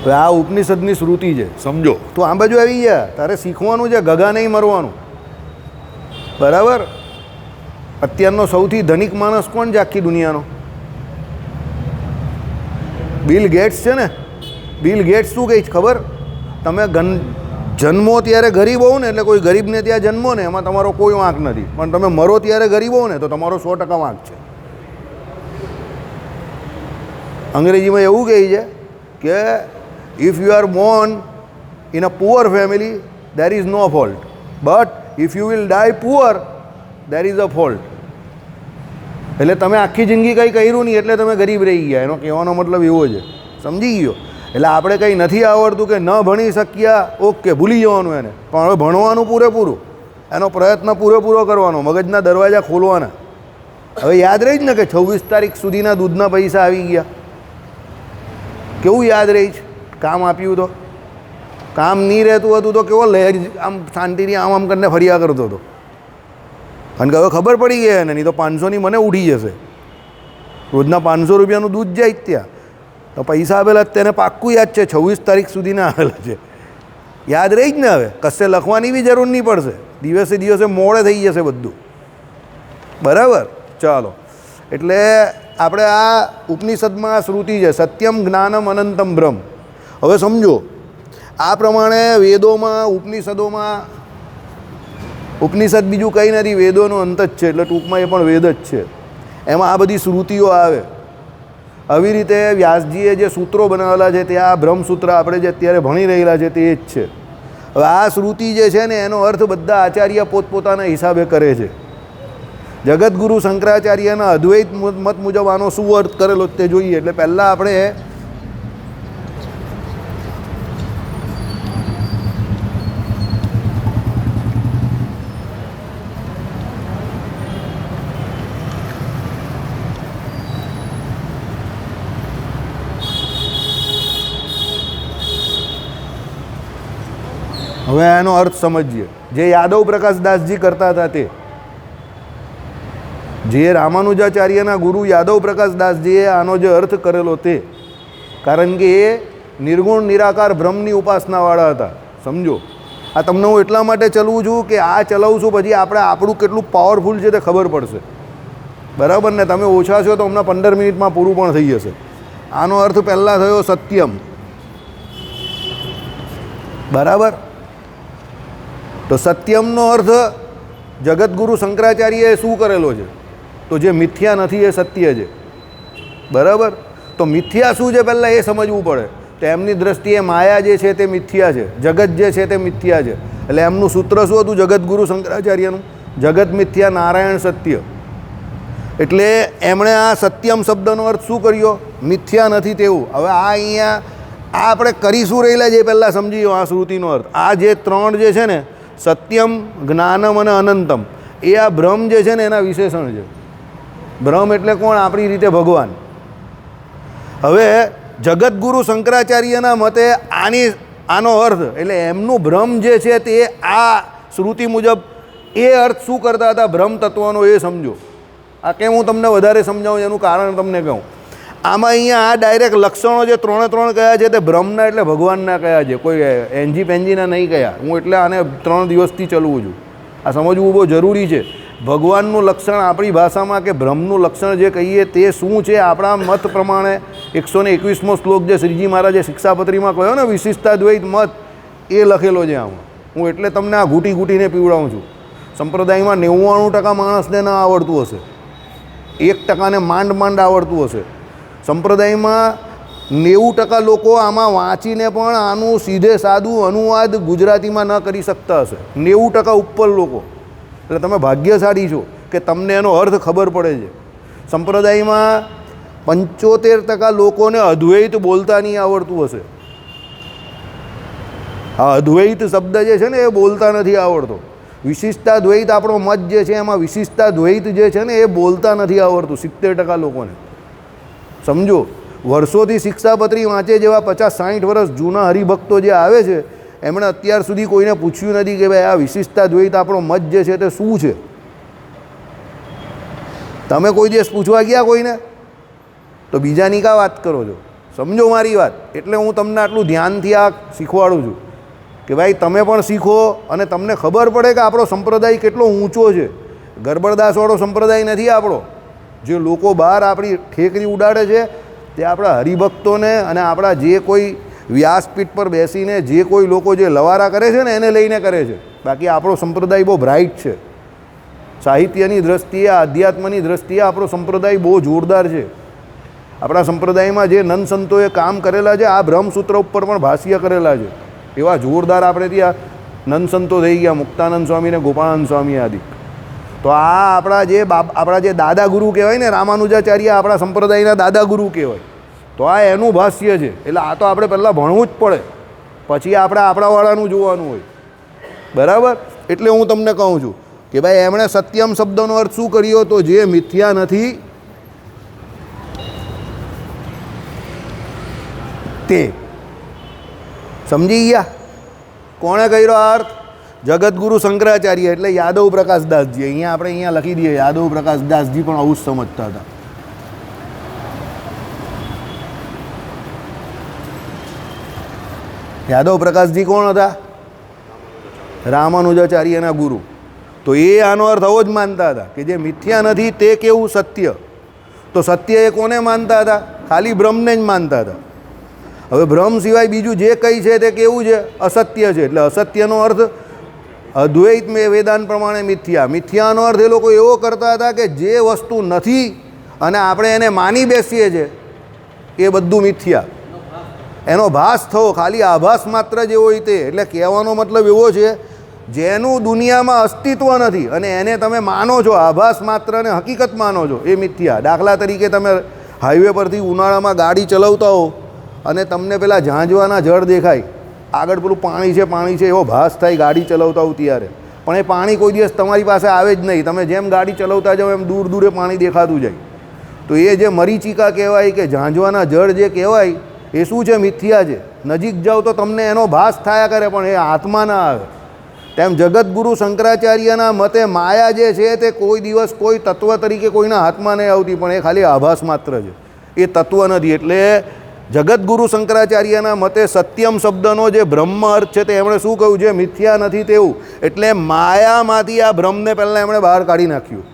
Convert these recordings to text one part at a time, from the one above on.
હવે આ ઉપનિષદની શ્રુતિ છે, સમજો. તો આ બાજુ આવી ગયા, તારે શીખવાનું છે, ગગા નહીં મરવાનું. બરાબર. અત્યારનો સૌથી ધનિક માણસ કોણ છે આખી દુનિયાનો? બિલ ગેટ્સ છે ને. બિલ ગેટ્સ શું કહે છે ખબર? તમે જન્મો ત્યારે ગરીબ હોવ ને, એટલે કોઈ ગરીબને ત્યાં જન્મો ને એમાં તમારો કોઈ વાંક નથી, પણ તમે મરો ત્યારે ગરીબ હોવ ને તો તમારો 100% વાંક છે. અંગ્રેજીમાં એવું કહે છે કે if you are born in a poor family there is no fault, but if you will die poor there is a fault. એટલે તમે આખી જિંદગી કંઈ કર્યું નહીં એટલે તમે ગરીબ રહી ગયા, એનો કહેવાનો મતલબ એવો છે. સમજી ગયો? એટલે આપણે કંઈ નથી આવડતું કે ન ભણી શક્યા, ઓકે, ભૂલી જવાનું એને, પણ હવે ભણવાનું પૂરેપૂરું, એનો પ્રયત્ન પૂરેપૂરો કરવાનો, મગજના દરવાજા ખોલવાના. હવે યાદ રહી જ ને કે 26 તારીખ સુધીના દૂધના પૈસા આવી ગયા. કેવું યાદ રહી છે? કામ આપ્યું તો કામ નહીં રહેતું હતું તો કેવો લહેર આમ શાંતિથી આમ કરીને ફર્યા કરતો હતો. અને હવે ખબર પડી ગઈ એને, નહીં તો 500ની મને ઉઠી જશે. રોજના 500 રૂપિયાનું દૂધ જાય ત્યાં તો પૈસા આવેલા તેને પાક્કું યાદ છે, 26 તારીખ સુધીના આવેલા છે. યાદ રહી જ ને. હવે કશે લખવાની બી જરૂર નહીં પડશે, દિવસે દિવસે મોડે થઈ જશે બધું. બરાબર. ચાલો, એટલે આપણે આ ઉપનિષદમાં આ શ્રુતિ છે, સત્યમ જ્ઞાનમ અનંતમ બ્રહ્મ. હવે સમજો, આ પ્રમાણે વેદોમાં, ઉપનિષદોમાં, ઉપનિષદ બીજું કંઈ નથી, વેદોનો અંત જ છે, એટલે ટૂંકમાં એ પણ વેદ જ છે. એમાં આ બધી શ્રુતિઓ આવે. આવી રીતે વ્યાસજીએ જે સૂત્રો બનાવેલા છે તે આ બ્રહ્મસૂત્ર આપણે જે અત્યારે ભણી રહેલા છે તે જ છે. હવે આ શ્રુતિ જે છે ને એનો અર્થ બધા આચાર્ય પોતપોતાના હિસાબે કરે છે. જગતગુરુ શંકરાચાર્યના અદ્વૈત મત મુજબ આનો શું અર્થ કરેલો તે જોઈએ. એટલે પહેલાં આપણે હવે એનો અર્થ સમજીએ. જે યાદવ પ્રકાશદાસજી કરતા હતા તે, જે રામાનુજાચાર્યના ગુરુ યાદવ પ્રકાશદાસજીએ આનો જે અર્થ કરેલો તે, કારણ કે એ નિર્ગુણ નિરાકાર બ્રહ્મની ઉપાસનાવાળા હતા. સમજો, આ તમને હું એટલા માટે ચલાવું છું કે આ ચલાવશું પછી આપણે આપણું કેટલું પાવરફુલ છે તે ખબર પડશે. બરાબર ને? તમે ઓછા છો તો હમણાં 15 મિનિટમાં પૂરું પણ થઈ જશે. આનો અર્થ પહેલાં થયો સત્યમ. બરાબર. તો સત્યમનો અર્થ જગતગુરુ શંકરાચાર્યએ શું કરેલો છે? તો જે મિથ્યા નથી એ સત્ય છે. બરાબર. તો મિથ્યા શું છે પહેલાં એ સમજવું પડે. તો એમની દ્રષ્ટિએ માયા જે છે તે મિથ્યા છે, જગત જે છે તે મિથ્યા છે. એટલે એમનું સૂત્ર શું હતું જગતગુરુ શંકરાચાર્યનું? જગત મિથ્યા, નારાયણ સત્ય. એટલે એમણે આ સત્યમ શબ્દનો અર્થ શું કર્યો? મિથ્યા નથી તેવું. હવે આ અહીંયા આ આપણે કરીશું રહેલા જે પહેલાં સમજી લો આ શ્રુતિનો અર્થ. આ જે ત્રણ જે છે ને, સત્યમ, જ્ઞાનમ અને અનંતમ, એ આ બ્રહ્મ જે છે ને એના વિશેષણ છે. બ્રહ્મ એટલે કોણ? આપણી રીતે ભગવાન. હવે જગતગુરુ શંકરાચાર્યના મતે આનો અર્થ એટલે એમનું બ્રહ્મ જે છે તે આ શ્રુતિ મુજબ એ અર્થ શું કરતા હતા બ્રહ્મ તત્વનો એ સમજો. આ કેમ હું તમને વધારે સમજાવું એનું કારણ તમને કહું. આમાં અહીંયા આ ડાયરેક્ટ લક્ષણો જે ત્રણે ત્રણ કયા છે તે બ્રહ્મના એટલે ભગવાનના કયા છે, કોઈ એનજી પેન્જીના નહીં કયા. હું એટલે આને 3 દિવસથી ચલાવું છું. આ સમજવું બહુ જરૂરી છે. ભગવાનનું લક્ષણ આપણી ભાષામાં કે બ્રહ્મનું લક્ષણ જે કહીએ તે શું છે, આપણા મત પ્રમાણે 121મો શ્લોક જે શ્રીજી મહારાજે શિક્ષાપત્રીમાં કહ્યો ને વિશિષ્ટાદ્વૈત મત, એ લખેલો છે આમાં. હું એટલે તમને આ ઘૂંટી ઘૂંટીને પીવડાવું છું. સંપ્રદાયમાં 99% માણસને ન આવડતું હશે, 1%ને માંડ માંડ આવડતું હશે. સંપ્રદાયમાં 90% લોકો આમાં વાંચીને પણ આનું સીધે સાદું અનુવાદ ગુજરાતીમાં ન કરી શકતા હશે. 90% ઉપર લોકો. એટલે તમે ભાગ્યશાળી છો કે તમને એનો અર્થ ખબર પડે છે. સંપ્રદાયમાં 75% લોકોને અદ્વૈત બોલતા નહીં આવડતું હશે. આ અદ્વૈત શબ્દ જે છે ને એ બોલતા નથી આવડતો. વિશિષ્ટાદ્વૈત આપણો મત જે છે એમાં વિશિષ્ટાદ્વૈત જે છે ને એ બોલતા નથી આવડતું 70% લોકોને. સમજો, વર્ષોથી શિક્ષાપત્રી વાંચે જેવા 50-60 વર્ષ જૂના હરિભક્તો જે આવે છે એમણે અત્યાર સુધી કોઈને પૂછ્યું નથી કે ભાઈ આ વિશિષ્ટાદ્વૈત આપણો મત જે છે તે શું છે. તમે કોઈ દિવસ પૂછવા ગયા કોઈને? તો બીજાની કા વાત કરો છો? સમજો મારી વાત. એટલે હું તમને આટલું ધ્યાનથી આ શીખવાડું છું કે ભાઈ તમે પણ શીખો અને તમને ખબર પડે કે આપણો સંપ્રદાય કેટલો ઊંચો છે. ગરબડદાસવાળો સંપ્રદાય નથી આપણો. જે લોકો બહાર આપણી ઠેકરી ઉડાડે છે તે આપણા હરિભક્તોને અને આપણા જે કોઈ વ્યાસપીઠ પર બેસીને જે કોઈ લોકો જે લવારા કરે છે ને એને લઈને કરે છે. બાકી આપણો સંપ્રદાય બહુ બ્રાઇટ છે. સાહિત્યની દ્રષ્ટિએ, આધ્યાત્મની દ્રષ્ટિએ આપણો સંપ્રદાય બહુ જોરદાર છે. આપણા સંપ્રદાયમાં જે નંદ સંતોએ કામ કરેલા છે, આ બ્રહ્મસૂત્ર ઉપર પણ ભાષ્ય કરેલા છે. એવા જોરદાર આપણે ત્યાં નંદ સંતો થઈ ગયા, મુક્તાનંદ સ્વામી ને ગોપાળાનંદ સ્વામી આદિ. તો આ આપણા જે દાદા ગુરુ કહેવાય ને, રામાનુજાચાર્ય આપણા સંપ્રદાયના દાદા ગુરુ કહેવાય. તો આ એનું ભાષ્ય છે. એટલે આ તો આપણે પહેલાં ભણવું જ પડે, પછી આપણે આપણાવાળાનું જોવાનું હોય. બરાબર? એટલે હું તમને કહું છું કે ભાઈ એમણે સત્યમ શબ્દનો અર્થ શું કર્યો? તો જે મિથ્યા નથી તે. સમજી ગયા? કોણે કર્યો આ અર્થ? જગતગુરુ શંકરાચાર્ય એટલે યાદવ પ્રકાશદાસજી. અહીંયા આપણે અહીંયા લખી દઈએ, યાદવ પ્રકાશદાસજી પણ આવું જ સમજતા હતા. યાદવ પ્રકાશજી કોણ હતા? રામાનુજાચાર્યના ગુરુ. તો એ આનો અર્થ આવો જ માનતા હતા કે જે મિથ્યા નથી તે કેવું સત્ય. તો સત્ય એ કોને માનતા હતા? ખાલી બ્રહ્મને જ માનતા હતા. હવે બ્રહ્મ સિવાય બીજું જે કંઈ છે તે કેવું છે? અસત્ય છે. એટલે અસત્યનો અર્થ અદ્વૈત વેદાંત પ્રમાણે મિથ્યા. મિથ્યાનો અર્થ એ લોકો એવો કરતા હતા કે જે વસ્તુ નથી અને આપણે એને માની બેસીએ છીએ એ બધું મિથ્યા. એનો ભાસ થવો, ખાલી આભાસ માત્ર જે હોય તે. એટલે કહેવાનો મતલબ એવો છે જેનું દુનિયામાં અસ્તિત્વ નથી અને એને તમે માનો છો, આભાસ માત્રને હકીકત માનો છો, એ મિથ્યા. દાખલા તરીકે તમે હાઈવે પરથી ઉનાળામાં ગાડી ચલાવતા હો અને તમને પેલા ઝાંઝવાના જળ દેખાય, આગળ પેલું પાણી છે એવો ભાસ થાય ગાડી ચલાવતા હોવ ત્યારે. પણ એ પાણી કોઈ દિવસ તમારી પાસે આવે જ નહીં. તમે જેમ ગાડી ચલાવતા જાઓ એમ દૂર દૂરે પાણી દેખાતું જાય. તો એ જે મરીચિકા કહેવાય કે ઝાંઝવાના જળ જે કહેવાય એ શું છે? મિથ્યા છે. નજીક જાઓ તો તમને એનો ભાસ થયા કરે પણ એ હાથમાં ના આવે. તેમ જગતગુરુ શંકરાચાર્યના મતે માયા જે છે તે કોઈ દિવસ કોઈ તત્વ તરીકે કોઈના હાથમાં નહીં આવતી, પણ એ ખાલી આભાસ માત્ર છે, એ તત્વ નથી. એટલે જગતગુરુ શંકરાચાર્યના મતે સત્યમ શબ્દનો જે બ્રહ્મ અર્થ છે તે એમણે શું કહ્યું છે? મિથ્યા નથી તેવું. એટલે માયામાંથી આ બ્રહ્મને પહેલાં એમણે બહાર કાઢી નાખ્યું.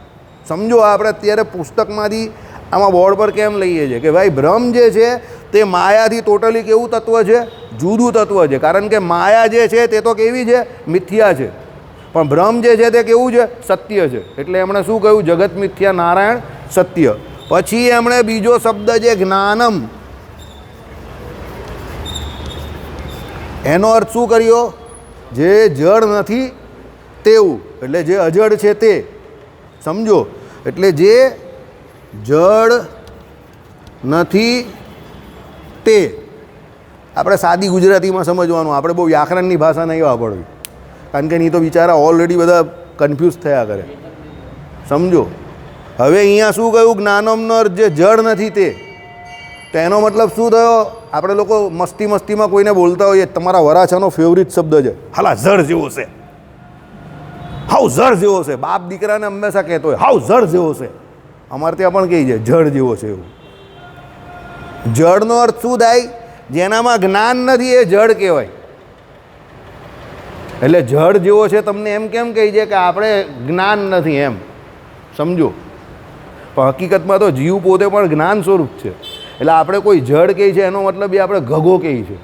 સમજો, આપણે અત્યારે પુસ્તકમાંથી આમાં બોર્ડ પર કેમ લઈએ છીએ કે ભાઈ બ્રહ્મ જે છે તે માયાથી ટોટલી કેવું તત્વ છે? જુદું તત્વ છે. કારણ કે માયા જે છે તે તો કેવી છે? મિથ્યા છે. પણ બ્રહ્મ જે છે તે કેવું છે? સત્ય છે. એટલે એમણે શું કહ્યું? જગત મિથ્યા, નારાયણ સત્ય. પછી એમણે બીજો શબ્દ જે જ્ઞાનમ, એનો અર્થ શું કર્યો? જે જડ નથી તેવું. એટલે જે અજડ છે તે. સમજો, એટલે જે જડ નથી તે. આપણે સાદી ગુજરાતીમાં સમજવાનું, આપણે બહુ વ્યાકરણની ભાષા નહીં વાપરવી, કારણ કે નહીં તો બિચારા ઓલરેડી બધા કન્ફ્યુઝ થયા કરે. સમજો, હવે અહીંયા શું કહ્યું? જ્ઞાનમનો અર્થ જે જડ નથી તે. તો એનો મતલબ શું થયો? આપણે લોકો મસ્તીમાં કોઈને બોલતા હોઈએ, તમારા વરાછાનો ફેવરિટ શબ્દ છે, હાલા જડ જેવો છે, હાવ જડ જેવો છે. બાપ દીકરાને હંમેશા કહેતો હોય હાવ જડ જેવો છે. અમારે ત્યાં પણ કહે છે જડ જેવો છે એવું. જડનો અર્થ શું થાય? જેનામાં જ્ઞાન નથી એ જડ કહેવાય. એટલે જડ જેવો છે તમને એમ કેમ કહી છે કે આપણે જ્ઞાન નથી એમ. સમજો, પણ હકીકતમાં તો જીવ પોતે પણ જ્ઞાન સ્વરૂપ છે. એટલે આપણે કોઈ જડ કહે છે એનો મતલબ એ આપણે ગગો કહે છે.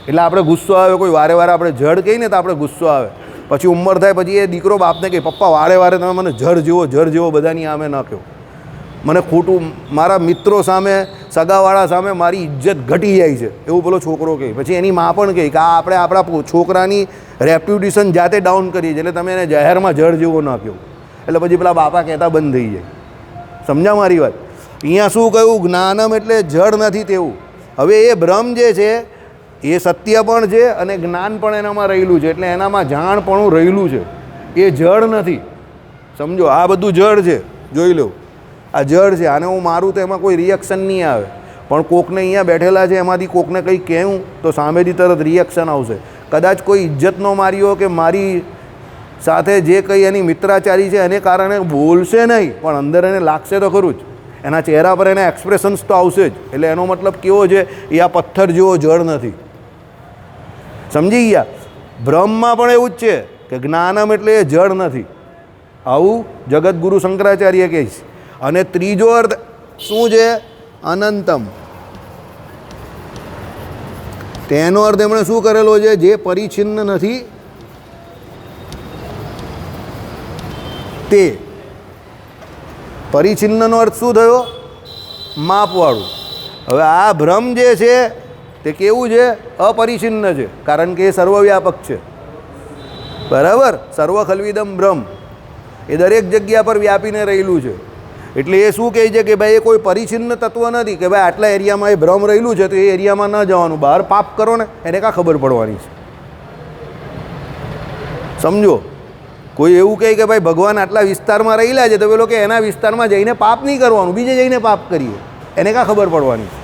એટલે આપણે ગુસ્સો આવે, કોઈ વારે આપણે જડ કહીએ ને તો આપણે ગુસ્સો આવે. પછી ઉંમર થાય પછી એ દીકરો બાપને કહે, પપ્પા વારે તમે મને જડ જેવો બધાની સામે ન કહો. મને ખોટું, મારા મિત્રો સામે, સગાવાળા સામે મારી ઇજ્જત ઘટી જાય છે એવું પેલો છોકરો કહે. પછી એની મા પણ કહે કે આ આપણે આપણા છોકરાની રેપ્યુટેશન જાતે ડાઉન કરીએ છીએ, એટલે તમે એને જાહેરમાં જડ જેવો ન કહો. એટલે પછી પેલા બાપા કહેતા બંધ થઈ જાય. સમજ્યા મારી વાત? અહીંયા શું કહ્યું? જ્ઞાનમ એટલે જડ નથી તેવું. હવે એ બ્રહ્મ જે છે એ સત્ય પણ છે અને જ્ઞાન પણ એનામાં રહેલું છે. એટલે એનામાં જાણપણું રહેલું છે, એ જડ નથી. સમજો, આ બધું જડ છે, જોઈ લો, આ જડ છે. આને હું મારું તો એમાં કોઈ રિએક્શન નહીં આવે, પણ કોકને અહીંયા બેઠેલા છે એમાંથી કોકને કંઈ કહેવું તો સામેથી તરત રિએક્શન આવશે. કદાચ કોઈ ઇજ્જતનો માર્યો કે મારી સાથે જે કંઈ એની મિત્રાચારી છે એને કારણે બોલશે નહીં, પણ અંદર એને લાગશે તો ખરું જ. એના ચહેરા પર એના એક્સપ્રેશન્સ તો આવશે જ. એટલે એનો મતલબ કેવો છે? એ આ પથ્થર જેવો જળ નથી. સમજી ગયા? બ્રહ્મમાં પણ એવું જ છે કે જ્ઞાનમ એટલે એ જળ નથી. આવું જગતગુરુ શંકરાચાર્ય કહે છે. અને ત્રીજો અર્થ શું છે? અનંતમ. તેનો અર્થ એમણે શું કરેલો છે? જે પરિચ્છિન્ન નથી તે. પરિચ્છિન્નનો અર્થ શું થયો? માપવાળું. હવે આ બ્રહ્મ જે છે તે કેવું છે? અપરિચ્છિન્ન છે, કારણ કે એ સર્વવ્યાપક છે. બરાબર? સર્વ ખલ્વિદમ બ્રહ્મ, એ દરેક જગ્યા પર વ્યાપીને રહેલું છે. એટલે એ શું કહે છે કે ભાઈ એ કોઈ પરિચ્છિન્ન તત્વ નથી કે ભાઈ આટલા એરિયામાં એ બ્રહ્મ રહેલું છે તો એ એરિયામાં ન જવાનું. બહાર પાપ કરો ને એને કાં ખબર પડવાની છે? સમજો. કોઈ એવું કહે કે ભાઈ ભગવાન આટલા વિસ્તારમાં રહેલા છે તો પેલો કે એના વિસ્તારમાં જઈને પાપ નહીં કરવાનું, બીજે જઈને પાપ કરીએ, એને કાં ખબર પડવાની છે?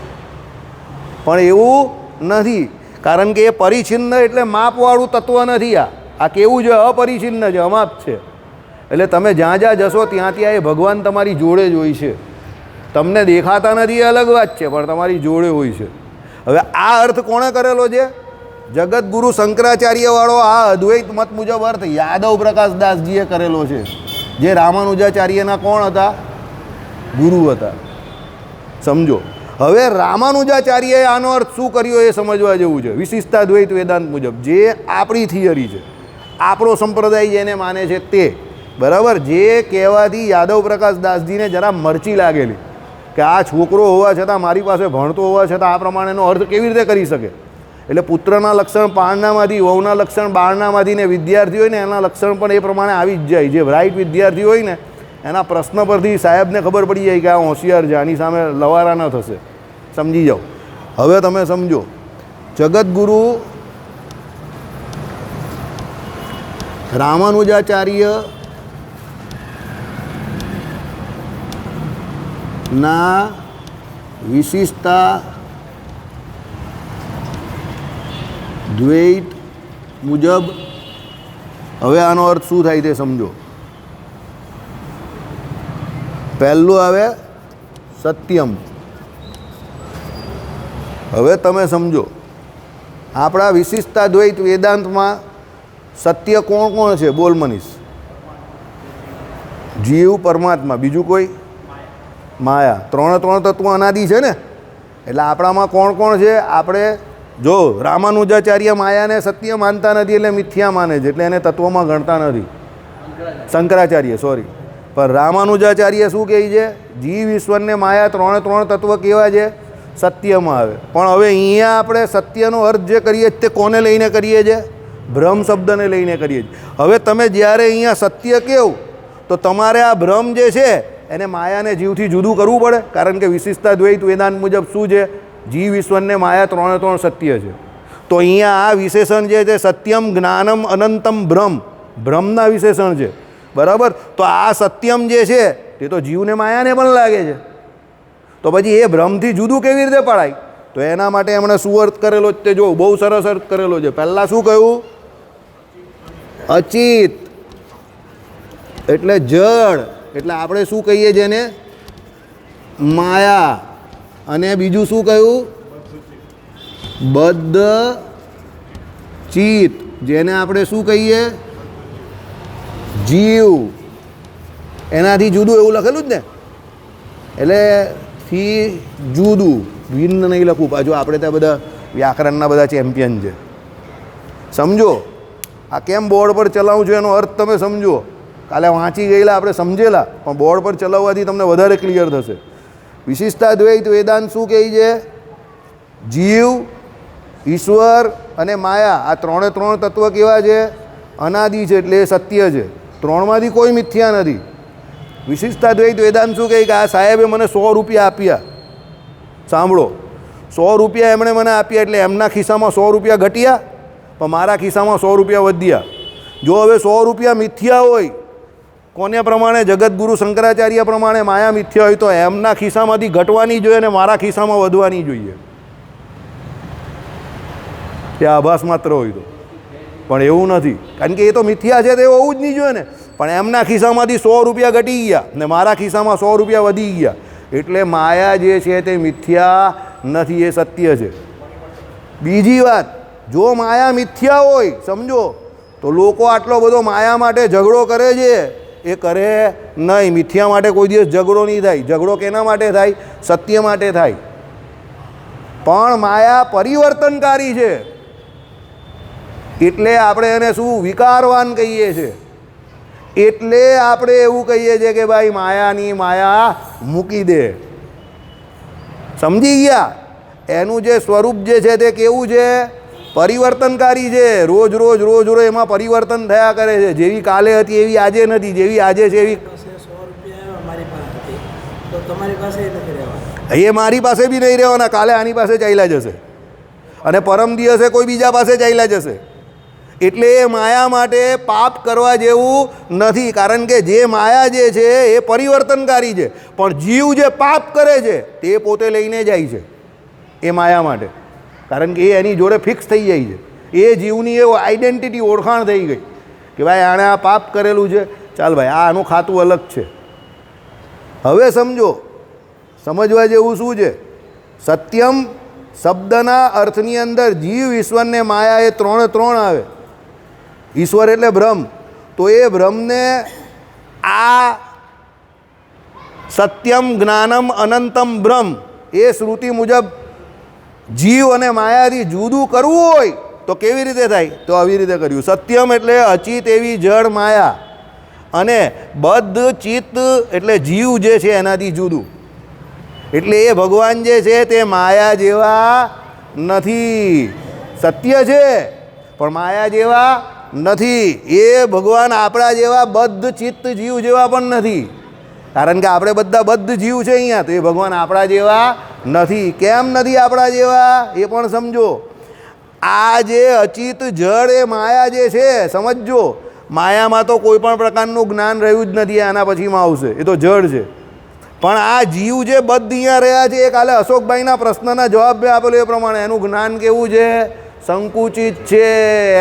પણ એવું નથી, કારણ કે એ પરિચ્છિન્ન એટલે માપવાળું તત્વ નથી. આ કેવું છે? અપરિચ્છિન્ન છે, અમાપ છે. એટલે તમે જ્યાં જ્યાં જશો ત્યાં ત્યાં એ ભગવાન તમારી જોડે જ હોય છે. તમને દેખાતા નથી એ અલગ વાત છે, પણ તમારી જોડે હોય છે. હવે આ અર્થ કોણે કરેલો છે? જગતગુરુ શંકરાચાર્યવાળો આ અદ્વૈત મત મુજબ અર્થ યાદવ પ્રકાશ દાસજીએ કરેલો છે, જે રામાનુજાચાર્યના કોણ હતા? ગુરુ હતા. સમજો. હવે રામાનુજાચાર્યએ આનો અર્થ શું કર્યો એ સમજવા જેવું છે. વિશિષ્ટાદ્વૈત વેદાંત મુજબ જે આપણી થિયરી છે, આપણો સંપ્રદાય જેને માને છે તે, બરાબર, જે કહેવાથી યાદવ પ્રકાશ દાસજીને જરા મરચી લાગેલી કે આ છોકરો હોવા છતાં, મારી પાસે ભણતો હોવા છતાં આ પ્રમાણેનો અર્થ કેવી રીતે કરી શકે? એટલે પુત્રના લક્ષણ પાળનામાંથી, વહુના લક્ષણ બાળનામાંથી, ને વિદ્યાર્થી હોય ને એના લક્ષણ પણ એ પ્રમાણે આવી જ જાય. જે બ્રાઇટ વિદ્યાર્થી હોય ને એના પ્રશ્ન પરથી સાહેબને ખબર પડી જાય કે આ હોશિયાર છે, આની સામે લવારા ન થશે. સમજી જાઓ. હવે તમે સમજો. જગતગુરુ રામાનુજાચાર્ય ના વિશિષ્ટા દ્વૈત મુજબ, હવે આનો અર્થ શું થાય તે સમજો. પહેલું આવે સત્યમ. હવે તમે સમજો, આપણા વિશિષ્ટાદ્વૈત વેદાંતમાં સત્ય કોણ કોણ છે? બોલ મનીષ. જીવ, પરમાત્મા, બીજું કોઈ? માયા. ત્રણ તત્વો અનાદિ છે ને. એટલે આપણામાં કોણ કોણ છે? આપણે જો રામાનુજાચાર્ય માયાને સત્ય માનતા નથી એટલે મિથ્યા માને છે, એટલે એને તત્વોમાં ગણતા નથી. શંકરાચાર્ય, સોરી. પણ રામાનુજાચાર્ય શું કહે છે? જીવ, ઈશ્વરને માયા ત્રણ તત્વ કેવા છે? સત્યમાં આવે. પણ હવે અહીંયા આપણે સત્યનો અર્થ જે કરીએ તે કોને લઈને કરીએ છીએ? બ્રહ્મ શબ્દને લઈને કરીએ છીએ. હવે તમે જ્યારે અહીંયા સત્ય કહો તો તમારે આ બ્રહ્મ જે છે એને માયાને જીવથી જુદું કરવું પડે, કારણ કે વિશિષ્ટાદ્વૈત વેદાંત મુજબ શું છે? જીવ, ઈશ્વરને માયા ત્રણ સત્ય છે. તો અહીંયા આ વિશેષણ જે છે સત્યમ જ્ઞાનમ અનંતમ બ્રહ્મ, બ્રહ્મના વિશેષણ છે. બરાબર? તો આ સત્યમ જે છે તે તો જીવને માયાને પણ લાગે છે. તો પછી એ બ્રહ્મથી જુદું કેવી રીતે પડાય? તો એના માટે એમણે શું અર્થ કરેલો તે જો, બહુ સરસ અર્થ કરેલો છે. પહેલાં શું કહ્યું? અચિત એટલે જળ, એટલે આપણે શું કહીએ જેને? માયા. અને બીજું શું કહ્યું? બદ્ધ ચિત, જેને આપણે શું કહીએ? જીવ. એનાથી જુદું એવું લખેલું જ ને. એટલે થી જુદું, ભિન્ન નહીં લખવું. પાછું આપણે ત્યાં બધા વ્યાકરણના બધા ચેમ્પિયન છે. સમજો. આ કેમ બોર્ડ પર ચલાવું છું એનો અર્થ તમે સમજો. કાલે વાંચી ગયેલા આપણે સમજેલા, પણ બોર્ડ પર ચલાવવાથી તમને વધારે ક્લિયર થશે. વિશિષ્ટાદ્વૈત વેદાંત શું કહે છે? જીવ, ઈશ્વર અને માયા, આ ત્રણ તત્વ કેવા છે? અનાદિ છે, એટલે એ સત્ય છે. ત્રણમાંથી કોઈ મિથ્યા નથી. વિશિષ્ટાદ્વૈત વેદાંત શું કહે કે આ સાહેબે મને 100 રૂપિયા આપ્યા. સાંભળો, 100 રૂપિયા એમણે મને આપ્યા, એટલે એમના ખિસ્સામાં 100 રૂપિયા ઘટ્યા, પણ મારા ખિસ્સામાં 100 રૂપિયા વધ્યા. જો હવે 100 રૂપિયા મિથ્યા હોય, કોને પ્રમાણે? જગતગુરુ શંકરાચાર્ય પ્રમાણે માયા મિથ્યા હોય, તો એમના ખિસ્સામાંથી ઘટવાની જોઈએ અને મારા ખિસ્સામાં વધવાની જોઈએ. એ આભાસ માત્ર હોય તો. પણ એવું નથી, કારણ કે એ તો મિથ્યા છે, તે હોવું જ નહીં જોઈએ ને. પણ એમના ખિસ્સામાંથી 100 રૂપિયા ઘટી ગયા ને મારા ખિસ્સામાં 100 રૂપિયા વધી ગયા. એટલે માયા જે છે તે મિથ્યા નથી, એ સત્ય છે. બીજી વાત, જો માયા મિથ્યા હોય સમજો તો લોકો આટલો બધો માયા માટે ઝઘડો કરે છે, એ કરે નહીં. મિથ્યા માટે કોઈ દિવસ ઝઘડો નહીં થાય. ઝઘડો કેના માટે થાય? સત્ય માટે થાય. પણ માયા પરિવર્તનકારી છે એટલે આપણે એને શું વિકારવાન કહીએ છીએ. એટલે આપણે એવું કહીએ છીએ કે ભાઈ માયાની માયા મૂકી દે. સમજી ગયા? એનું જે સ્વરૂપ જે છે તે કેવું છે? પરિવર્તનકારી છે. રોજ રોજ રોજ રોજ એમાં પરિવર્તન થયા કરે છે. જેવી કાલે હતી એવી આજે નથી, જેવી આજે છે એવી એ મારી પાસે બી નહીં રહેવાના, કાલે આની પાસે ચાલ્યા જશે અને પરમ દિવસે કોઈ બીજા પાસે ચાલ્યા જશે. એટલે એ માયા માટે પાપ કરવા જેવું નથી, કારણ કે જે માયા જે છે એ પરિવર્તનકારી છે. પણ જીવ જે પાપ કરે છે તે પોતે લઈને જાય છે એ માયા માટે, કારણ કે એ એની જોડે ફિક્સ થઈ જાય છે. એ જીવની એ આઈડેન્ટિટી, ઓળખાણ થઈ ગઈ કે ભાઈ આણે આ પાપ કરેલું છે, ચાલ ભાઈ આ આનું ખાતું અલગ છે. હવે સમજો, સમજવા જેવું શું છે? સત્યમ શબ્દના અર્થની અંદર જીવ, ઈશ્વર ને માયા એ ત્રણ આવે. ઈશ્વર એટલે બ્રહ્મ, તો એ બ્રહ્મને આ સત્યમ જ્ઞાનમ અનંતમ બ્રહ્મ એ શ્રુતિ મુજબ જીવ અને માયાથી જુદું કરવું હોય તો કેવી રીતે થાય? તો આવી રીતે કર્યું. સત્યમ એટલે અચિત એવી જળ માયા, અને બદ્ધ ચિત્ત એટલે જીવ જે છે એનાથી જુદું. એટલે એ ભગવાન જે છે તે માયા જેવા નથી. સત્ય છે પણ માયા જેવા નથી. એ ભગવાન આપણા જેવા બદ્ધ ચિત્ત જીવ જેવા પણ નથી, કારણ કે આપણે બધા બદ્ધ જીવ છે અહીંયા. તો એ ભગવાન આપણા જેવા નથી. કેમ નથી આપણા જેવા એ પણ સમજો. આ જે અચિત જળ એ માયા જે છે, સમજો, માયામાં તો કોઈ પણ પ્રકારનું જ્ઞાન રહ્યું જ નથી. આના પછીમાં આવશે, એ તો જળ છે. પણ આ જીવ જે બદ્ધ અહીંયા રહ્યા છે, એ કાલે અશોકભાઈના પ્રશ્નના જવાબ આપેલો એ પ્રમાણે એનું જ્ઞાન કેવું છે? સંકુચિત છે.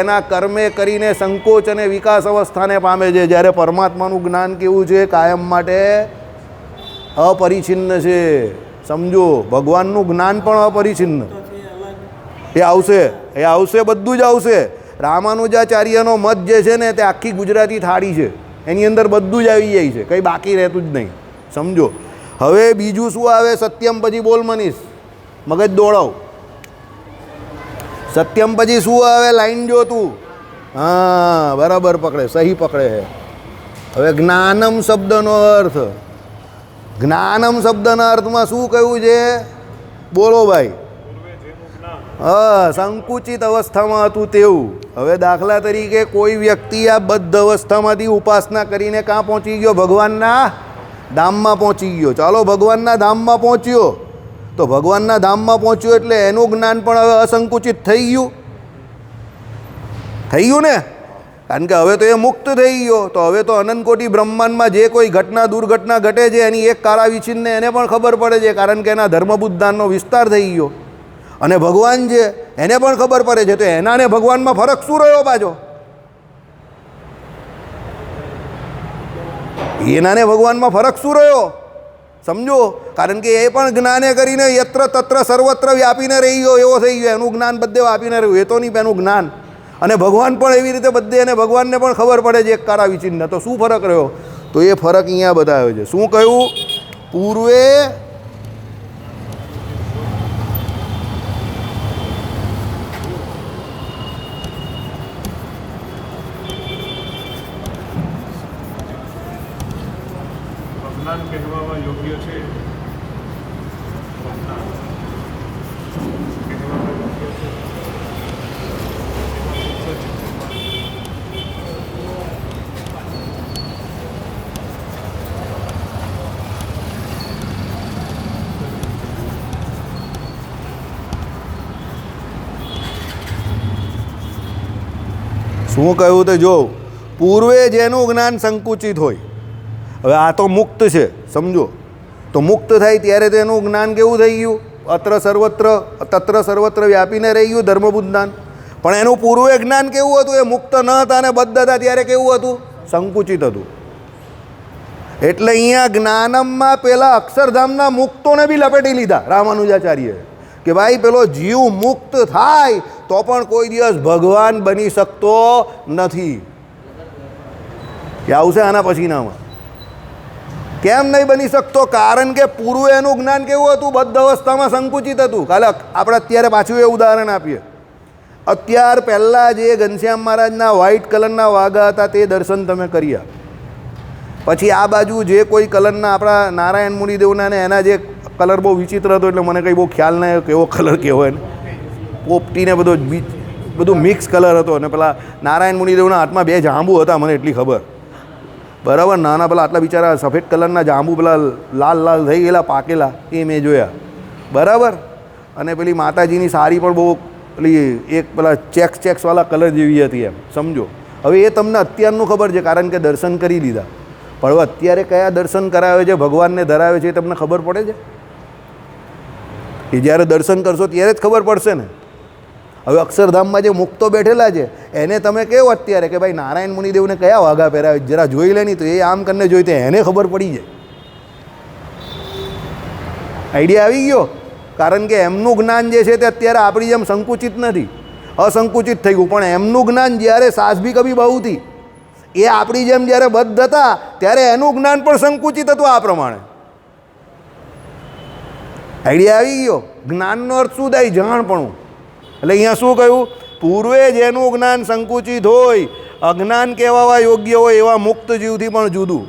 એના કર્મે કરીને સંકોચ અને વિકાસ અવસ્થાને પામે છે. જ્યારે પરમાત્માનું જ્ઞાન કેવું છે? કાયમ માટે અપરિછિન્ન છે. સમજો, ભગવાનનું જ્ઞાન પણ અપરિછિન્ન. એ આવશે, એ આવશે, બધું જ આવશે. રામાનુજાચાર્યનો મત જે છે ને તે આખી ગુજરાતી થાળી છે, એની અંદર બધું જ આવી જાય છે, કંઈ બાકી રહેતું જ નહીં. સમજો. હવે બીજું શું આવે? સત્યમ પછી બોલ મનીષ, મગજ દોડાવ. સત્યમ પછી શું આવે? લાઈન જો તું. હા, બરાબર પકડે, સહી પકડે. હવે જ્ઞાનમ શબ્દનો અર્થ, જ્ઞાનમ શબ્દના અર્થમાં શું કહ્યું છે? બોલો ભાઈ. હા, સંકુચિત અવસ્થામાં હતું તેવું. હવે દાખલા તરીકે કોઈ વ્યક્તિ આ બદ્ધ અવસ્થામાંથી ઉપાસના કરીને ક્યાં પહોંચી ગયો? ભગવાનના ધામમાં પહોંચી ગયો. ચાલો, ભગવાનના ધામમાં પહોંચ્યો, તો ભગવાનના ધામમાં પહોંચ્યો એટલે એનું જ્ઞાન પણ હવે અસંકુચિત થઈ ગયું. થઈ ગયું ને? કારણ કે હવે તો એ મુક્ત થઈ ગયો. તો હવે તો અનંતકોટી બ્રહ્માંડમાં જે કોઈ ઘટના દુર્ઘટના ઘટે છે એની એક કારા વિચિન્ને એને પણ ખબર પડે છે, કારણ કે એના ધર્મબુદ્ધાનનો વિસ્તાર થઈ ગયો. અને ભગવાન છે એને પણ ખબર પડે છે. તો એના ને ભગવાનમાં ફરક શું રહ્યો પાછો? એનાને ભગવાનમાં ફરક શું રહ્યો? સમજો, કારણ કે એ પણ જ્ઞાને કરીને યત્ર તત્ર સર્વત્ર વ્યાપીને રહી ગયો, એવો થઈ ગયો. એનું જ્ઞાન બધે વ્યાપીને રહ્યું. એ તો નહીં એનું જ્ઞાન. અને ભગવાન પણ એવી રીતે બધે, અને ભગવાનને પણ ખબર પડે છે એક કારા વિચિન્ન. તો શું ફરક રહ્યો? તો એ ફરક અહીંયા બતાવ્યો છે. શું કહ્યું? પૂર્વે કહેવામાં યોગ્ય છે. શું કહ્યું? તો જો, પૂર્વે જેનું જ્ઞાન સંકુચિત હોય, હવે આ તો મુક્ત છે, સમજો. તો મુક્ત થાય ત્યારે તેનું જ્ઞાન કેવું થઈ ગયું? અત્ર સર્વત્ર તત્ર સર્વત્ર વ્યાપીને રહી ગયું ધર્મબુદ્ધાન. પણ એનું પૂર્વે જ્ઞાન કેવું હતું? એ મુક્ત ન હતા અને બદ્ધ હતા ત્યારે કેવું હતું? સંકુચિત હતું. એટલે અહીંયા જ્ઞાનમમાં પેલા અક્ષરધામના મુક્તોને બી લપેટી લીધા રામાનુજાચાર્યએ કે ભાઈ પેલો જીવ મુક્ત થાય તો પણ કોઈ દિવસ ભગવાન બની શકતો નથી. કે આવશે આના પછીનામાં કેમ નહીં બની શકતો? કારણ કે પૂર્વે એનું જ્ઞાન કેવું હતું? બદ્ધ અવસ્થામાં સંકુચિત હતું. કાલે આપણે અત્યારે પાછું એ ઉદાહરણ આપીએ. અત્યાર પહેલાં જે ઘનશ્યામ મહારાજના વ્હાઇટ કલરના વાઘા હતા તે દર્શન તમે કર્યા. પછી આ બાજુ જે કોઈ કલરના આપણા નારાયણ મુનિદેવના ને એના જે કલર બહુ વિચિત્ર હતો એટલે મને કંઈ બહુ ખ્યાલ નહીં આવ્યો કેવો કલર કહેવાય ને, પોપટીને બધું મિક્સ કલર હતો. અને પેલા નારાયણ મુનિદેવના હાથમાં 2 જાંબુ હતા મને એટલી ખબર, બરાબર. નાના પેલા આટલા બિચારા સફેદ કલરના જાંબુ પેલા લાલ લાલ થઈ ગયેલા પાકેલા એ મેં જોયા, બરાબર. અને પેલી માતાજીની સાડી પણ બહુ પેલી એક પેલા ચેક્સવાળા કલર જેવી હતી એમ સમજો. હવે એ તમને અત્યારનું ખબર છે કારણ કે દર્શન કરી લીધા. પણ હવે અત્યારે કયા દર્શન કરાવે છે, ભગવાનને ધરાવે છે એ તમને ખબર પડે છે? એ જ્યારે દર્શન કરશો ત્યારે જ ખબર પડશે ને. હવે અક્ષરધામમાં જે મુક્તો બેઠેલા છે એને તમે કહો અત્યારે કે ભાઈ નારાયણ મુનિદેવને કયા વાઘા પહેરાવે જરા જોઈ લે નહીં, તો એ આમ કરીને જોઈ તો એને ખબર પડી જાય. આઈડિયા આવી ગયો? કારણ કે એમનું જ્ઞાન જે છે તે અત્યારે આપણી જેમ સંકુચિત નથી, અસંકુચિત થઈ ગયું. પણ એમનું જ્ઞાન જ્યારે સાસભી કભી બહુથી એ આપણી જેમ જ્યારે બદ્ધ હતા ત્યારે એનું જ્ઞાન પણ સંકુચિત હતું આ પ્રમાણે. આઈડિયા આવી ગયો? જ્ઞાનનો અર્થ શું થાય? જાણપણું. એટલે અહીંયા શું કહ્યું? પૂર્વે જેનું જ્ઞાન સંકુચિત હોય, અજ્ઞાન કહેવાવા યોગ્ય હોય એવા મુક્ત જીવથી પણ જુદું.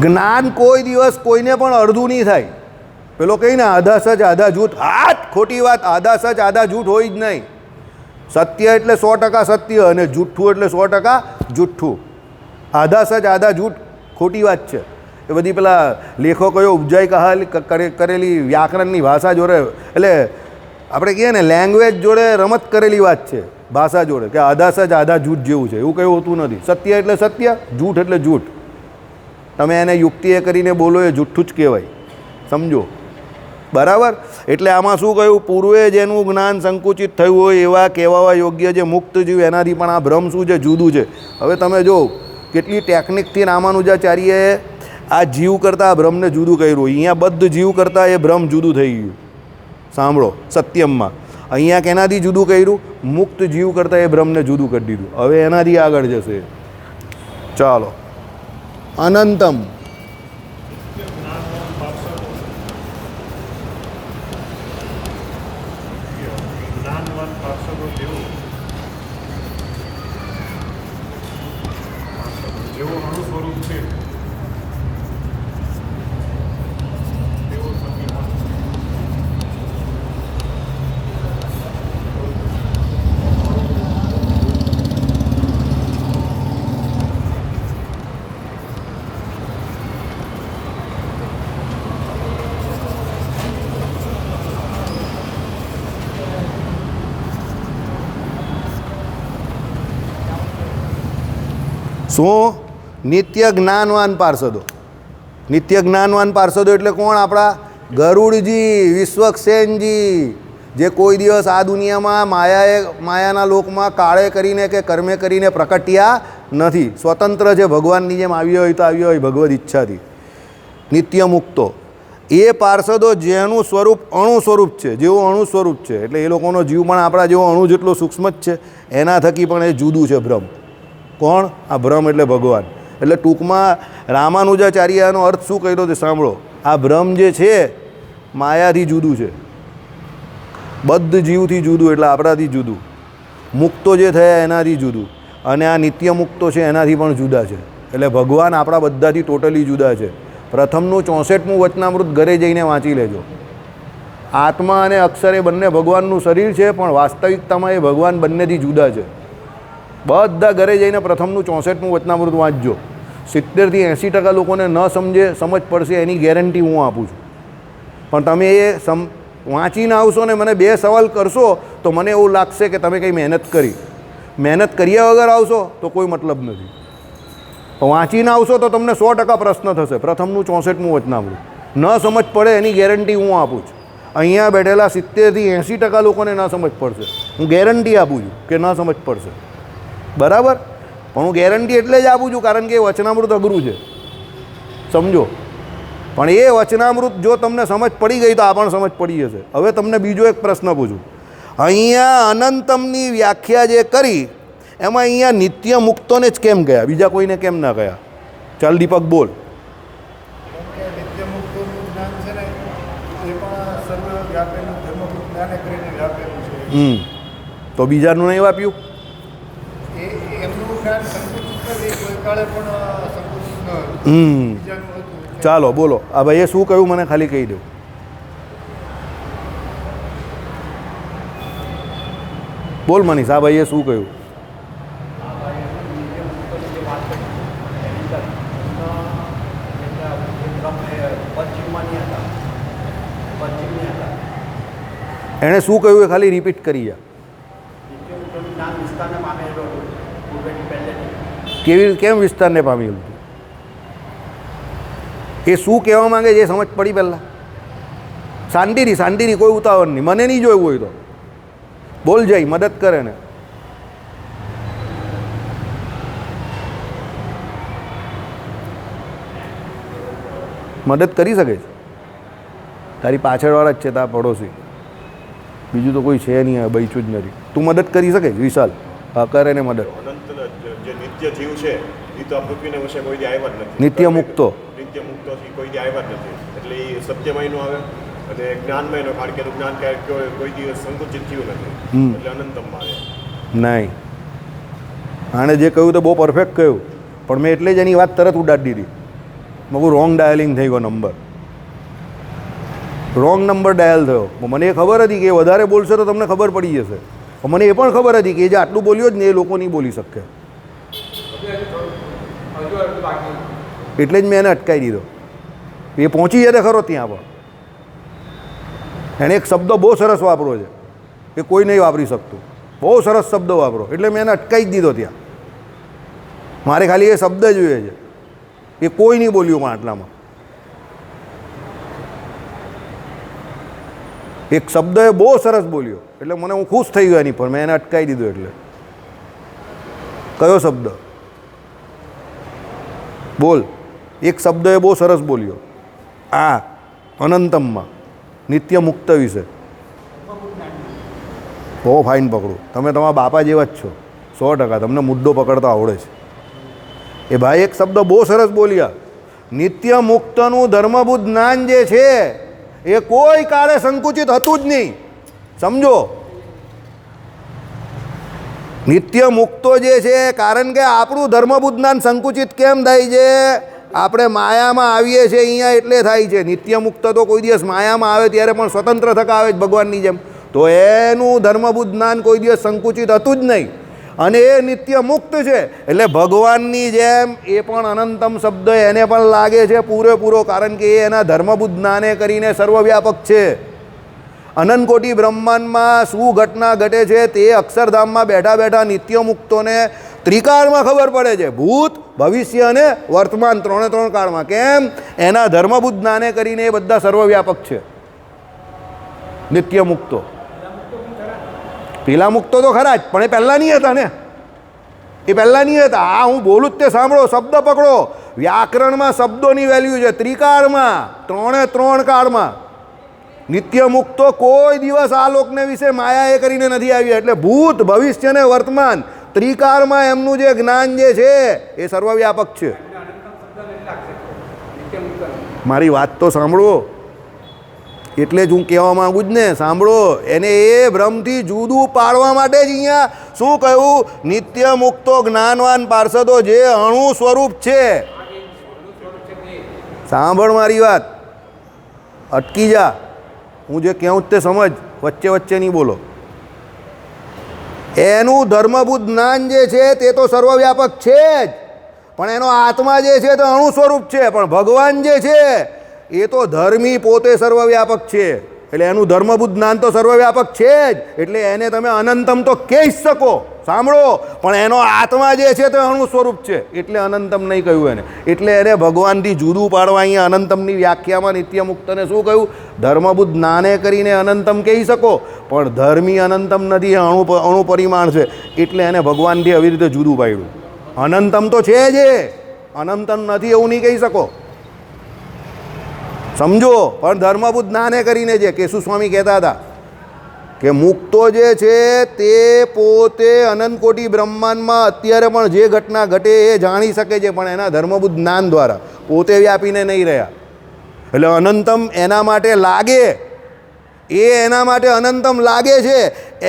જ્ઞાન કોઈ દિવસ કોઈને પણ અડધું નહીં થાય. પેલો કહીને આધા સચ આધા જૂઠ, આ ખોટી વાત. આધા સચ આધા જૂઠ હોય જ નહીં. સત્ય એટલે 100% સત્ય અને જૂઠ્ઠું એટલે 100% જૂઠ્ઠું. આધા સચ આધા જૂઠ ખોટી વાત છે. એ બધી પેલા લેખકોએ ઉપજાઈ કરેલી વ્યાકરણની ભાષા જોડે, એટલે આપણે કહીએ ને લેંગ્વેજ જોડે રમત કરેલી વાત છે ભાષા જોડે, કે આધા સચ આધા જૂઠ જેવું છે. એવું કંઈ હોતું નથી. સત્ય એટલે સત્ય, જૂઠ એટલે જૂઠ. તમે એને યુક્તિએ કરીને બોલો એ જૂઠ્ઠું જ કહેવાય, સમજો, બરાબર. એટલે આમાં શું કહ્યું? પૂર્વે જેનું જ્ઞાન સંકુચિત થયું હોય એવા કહેવાવા યોગ્ય જે મુક્ત જીવ એનાથી પણ આ ભ્રમ શું છે? જુદું છે. હવે તમે જો કેટલી ટેકનિકથી રામાનુજાચાર્યએ આ જીવ કરતાં આ ભ્રમને જુદું કર્યું. અહીંયા બદ્ધ જીવ કરતાં એ ભ્રમ જુદું થઈ ગયું. સાંભળો, સત્યમમાં અહીંયા કેનાથી જુદું કર્યું? મુક્ત જીવ કરતાં એ ભ્રમને જુદું કરી દીધું. હવે એનાથી આગળ જશે. ચાલો, અનંતમ. શું? નિત્ય જ્ઞાનવાન પાર્ષદો. નિત્ય જ્ઞાનવાન પાર્ષદો એટલે કોણ? આપણા ગરુડજી, વિશ્વક્સેનજી, જે કોઈ દિવસ આ દુનિયામાં માયાના લોકમાં કાળે કરીને કે કર્મે કરીને પ્રકટ્યા નથી. સ્વતંત્ર છે, ભગવાનની જેમ આવ્યો હોય તો આવ્યો હોય ભગવદ ઈચ્છાથી. નિત્ય મુક્તો એ પાર્ષદો જેનું સ્વરૂપ અણુ સ્વરૂપ છે, જેવું અણુ સ્વરૂપ છે. એટલે એ લોકોનો જીવ પણ આપણા જેવો અણુ જેટલો સૂક્ષ્મ જ છે. એના થકી પણ એ જુદું છે ભ્રમ. કોણ? આ ભ્રમ એટલે ભગવાન. એટલે ટૂંકમાં રામાનુજાચાર્યનો અર્થ શું કર્યો તે સાંભળો. આ ભ્રમ જે છે માયાથી જુદું છે, બદ્ધ જીવથી જુદું, એટલે આપણાથી જુદું. મુક્તો જે થયા એનાથી જુદું. અને આ નિત્ય મુક્તો છે એનાથી પણ જુદા છે. એટલે ભગવાન આપણા બધાથી ટોટલી જુદા છે. પ્રથમનું 64મું વચનામૃત ઘરે જઈને વાંચી લેજો. આત્મા અને અક્ષર એ બંને ભગવાનનું શરીર છે, પણ વાસ્તવિકતામાં એ ભગવાન બંનેથી જુદા છે. બધા ઘરે જઈને પ્રથમનું 64મું વચનામૃત વાંચજો. 70થી 80% લોકોને ન સમજ પડશે એની ગેરંટી હું આપું છું. પણ તમે એ વાંચીને આવશો ને મને 2 સવાલ કરશો તો મને એવું લાગશે કે તમે કંઈ મહેનત કરી. મહેનત કર્યા વગર આવશો તો કોઈ મતલબ નથી. વાંચીને આવશો તો તમને 100% પ્રશ્ન થશે. પ્રથમનું 64મું વચનામૃત ન સમજ પડે એની ગેરંટી હું આપું છું. અહીંયા બેઠેલા 70થી 80% લોકોને ન સમજ પડશે. હું ગેરંટી આપું છું કે ન સમજ પડશે. બરાબર. પણ હું ગેરંટી એટલે જ આપું છું કારણ કે એ વચનામૃત અઘરું છે, સમજો. પણ એ વચનામૃત જો તમને સમજ પડી ગઈ તો આ પણ સમજ પડી જશે. હવે તમને બીજો એક પ્રશ્ન પૂછું. અહીંયા અનંતમની વ્યાખ્યા જે કરી એમાં અહીંયા નિત્ય મુક્તોને જ કેમ ગયા, બીજા કોઈને કેમ ના ગયા? ચાલ દીપક બોલ. તો બીજાનું નહીં વાપ્યું? ચાલો બોલો. આ ભાઈએ શું કહ્યું મને ખાલી કહી દો. બોલ મનીષ, આ ભાઈએ શું કહ્યું? એણે શું કહ્યું એ ખાલી રિપીટ કરી જા. કેમ વિસ્તારને પામી હતું? એ શું કહેવા માંગે છે એ સમજ પડી પહેલાં? શાંતિથી કોઈ ઉતાવળ નહીં. મને નહીં જોયું હોય તો બોલ જાય, મદદ કરે ને. મદદ કરી શકે છે. તારી પાછળવાળા જ છે તારા પડોશી, બીજું તો કોઈ છે નહીં, બૈચું જ નથી. તું મદદ કરી શકે વિશાલ? હા, કરે ને મદદ. જે નિત્ય જીવ છે એ તો આ પૃથ્વીના વિશે કોઈ દી આવ્યા જ નથી. નિત્ય મુક્તો કોઈ દી આવ્યા જ નથી. એટલે એ સત્યમયનો આવે અને જ્ઞાનમયનો, કારણ કે જ્ઞાન કોઈ દિવસ સંકુચિત થયું નથી, એટલે અનંતમમાં આવે. નહીં, આણે જે કહ્યું તો બહુ પરફેક્ટ કહ્યું, પણ મેં એટલે જ એની વાત તરત ઉડાડી દીધી. મેં રોંગ ડાયલિંગ થઈ ગયો, રોંગ નંબર ડાયલ થયો. મને એ ખબર હતી કે એ વધારે બોલશે તો તમને ખબર પડી જશે. મને એ પણ ખબર હતી કે એ જે આટલું બોલ્યો જ ને એ લોકો નહીં બોલી શકે, એટલે જ મેં એને અટકાવી દીધો. એ પહોંચી જાય ખરો ત્યાં, પણ એણે એક શબ્દ બહુ સરસ વાપરો છે, એ કોઈ નહીં વાપરી શકતું. બહુ સરસ શબ્દ વાપરો, એટલે મેં એને અટકાવી જ દીધો ત્યાં. મારે ખાલી એ શબ્દ જોઈએ છે, એ કોઈ નહીં બોલ્યું માં આટલામાં. એક શબ્દ એ બહુ સરસ બોલ્યો, એટલે મને હું ખુશ થઈ ગયો એની પર, મેં એને અટકાવી દીધો. એટલે કયો શબ્દ બોલ? એક શબ્દ એ બહુ સરસ બોલ્યો આ અનંતમમાં નિત્ય મુક્ત વિશે. બહુ ફાઇન પકડું. તમે તમારા બાપા જેવા જ છો, 100%. તમને મુદ્દો પકડતા આવડે છે. એ ભાઈ એક શબ્દ બહુ સરસ બોલ્યા. નિત્ય મુક્તનું ધર્મભૂત જ્ઞાન જે છે એ કોઈ કાળે સંકુચિત હતું જ નહીં, સમજો. નિત્ય મુક્તો જે છે, કારણ કે આપણું ધર્મભૂત જ્ઞાન સંકુચિત કેમ થાય છે? આપણે માયામાં આવીએ છીએ અહીંયા એટલે થાય છે. નિત્ય મુક્ત તો કોઈ દિવસ માયામાં આવે ત્યારે પણ સ્વતંત્ર થતા આવે છે ભગવાનની જેમ. તો એનું ધર્મભૂત જ્ઞાન કોઈ દિવસ સંકુચિત હતું જ નહીં, અને એ નિત્ય મુક્ત છે. એટલે ભગવાનની જેમ એ પણ અનંતમ શબ્દ એને પણ લાગે છે પૂરેપૂરો, કારણ કે એ એના ધર્મભૂત જ્ઞાને કરીને સર્વવ્યાપક છે. અનંતકોટી બ્રહ્માંડમાં શું ઘટના ઘટે છે તે અક્ષરધામમાં બેઠા બેઠા નિત્ય મુક્તોને ત્રિકાળમાં ખબર પડે છે. ભૂત, ભવિષ્ય અને વર્તમાન, ત્રણે ત્રણ કાળમાં. કેમ? એના ધર્મભૂત જ્ઞાને કરીને એ બધા સર્વવ્યાપક છે નિત્ય મુક્તો. પેલા મુક્તો તો ખરા જ, પણ એ પહેલાં નહીં હતા ને. એ પહેલાં નહીં હતા. આ હું બોલું જ તે સાંભળો, શબ્દ પકડો. વ્યાકરણમાં શબ્દોની વેલ્યુ છે. ત્રિકાળમાં, ત્રણે ત્રણ કાળમાં. નિત્ય મુક્તો કોઈ દિવસ આ લોકને વિશે માયા એ કરીને નથી આવ્યા. એટલે ભૂત, ભવિષ્ય ને વર્તમાન ત્રિકાળમાં એમનું જે જ્ઞાન જે છે એ સર્વવ્યાપક છે. મારી વાત તો સાંભળો, એટલે જ હું કહેવા માગું જ ને, સાંભળો. એને એ ભ્રમથી જુદું પાડવા માટે જ અહીંયા શું કહ્યું? નિત્ય મુક્તો જ્ઞાનવાન પાર્ષદો જે અણુ સ્વરૂપ છે. સાંભળ મારી વાત, અટકી જા. હું જે કહું તે સમજ, વચ્ચે વચ્ચે નહીં બોલો. એનું ધર્મભૂત જ્ઞાન જે છે તે તો સર્વવ્યાપક છે જ, પણ એનો આત્મા જે છે તે અણુ સ્વરૂપ છે. પણ ભગવાન જે છે એ તો ધર્મી પોતે સર્વવ્યાપક છે. એટલે એનું ધર્મભૂત જ્ઞાન તો સર્વવ્યાપક છે જ, એટલે એને તમે અનંતમ તો કહી શકો. સાંભળો, પણ એનો આત્મા જે છે તે અણુ સ્વરૂપ છે, એટલે અનંતમ નહીં કહ્યું એને. એટલે એને ભગવાનથી જુદું પાડવા અહીંયા અનંતમની વ્યાખ્યામાં નિત્ય મુક્તને શું કહ્યું? ધર્મભૂત જ્ઞાને કરીને અનંતમ કહી શકો, પણ ધર્મી અનંતમ નથી, અણુ પરિમાણ છે. એટલે એને ભગવાનથી આવી રીતે જુદું પાડ્યું. અનંતમ તો છે જ, અનંતમ નથી એવું નહીં કહી શકો, સમજો. પણ ધર્મભૂત જ્ઞાને કરીને જે કેશુ સ્વામી કહેતા હતા કે મુક્તો જે છે તે પોતે અનંત કોટી બ્રહ્માંડમાં અત્યારે પણ જે ઘટના ઘટે એ જાણી શકે છે, પણ એના ધર્મભૂત જ્ઞાન દ્વારા, પોતે વ્યાપીને નહીં રહ્યા. એટલે અનંતમ એના માટે લાગે, એ એના માટે અનંતમ લાગે છે,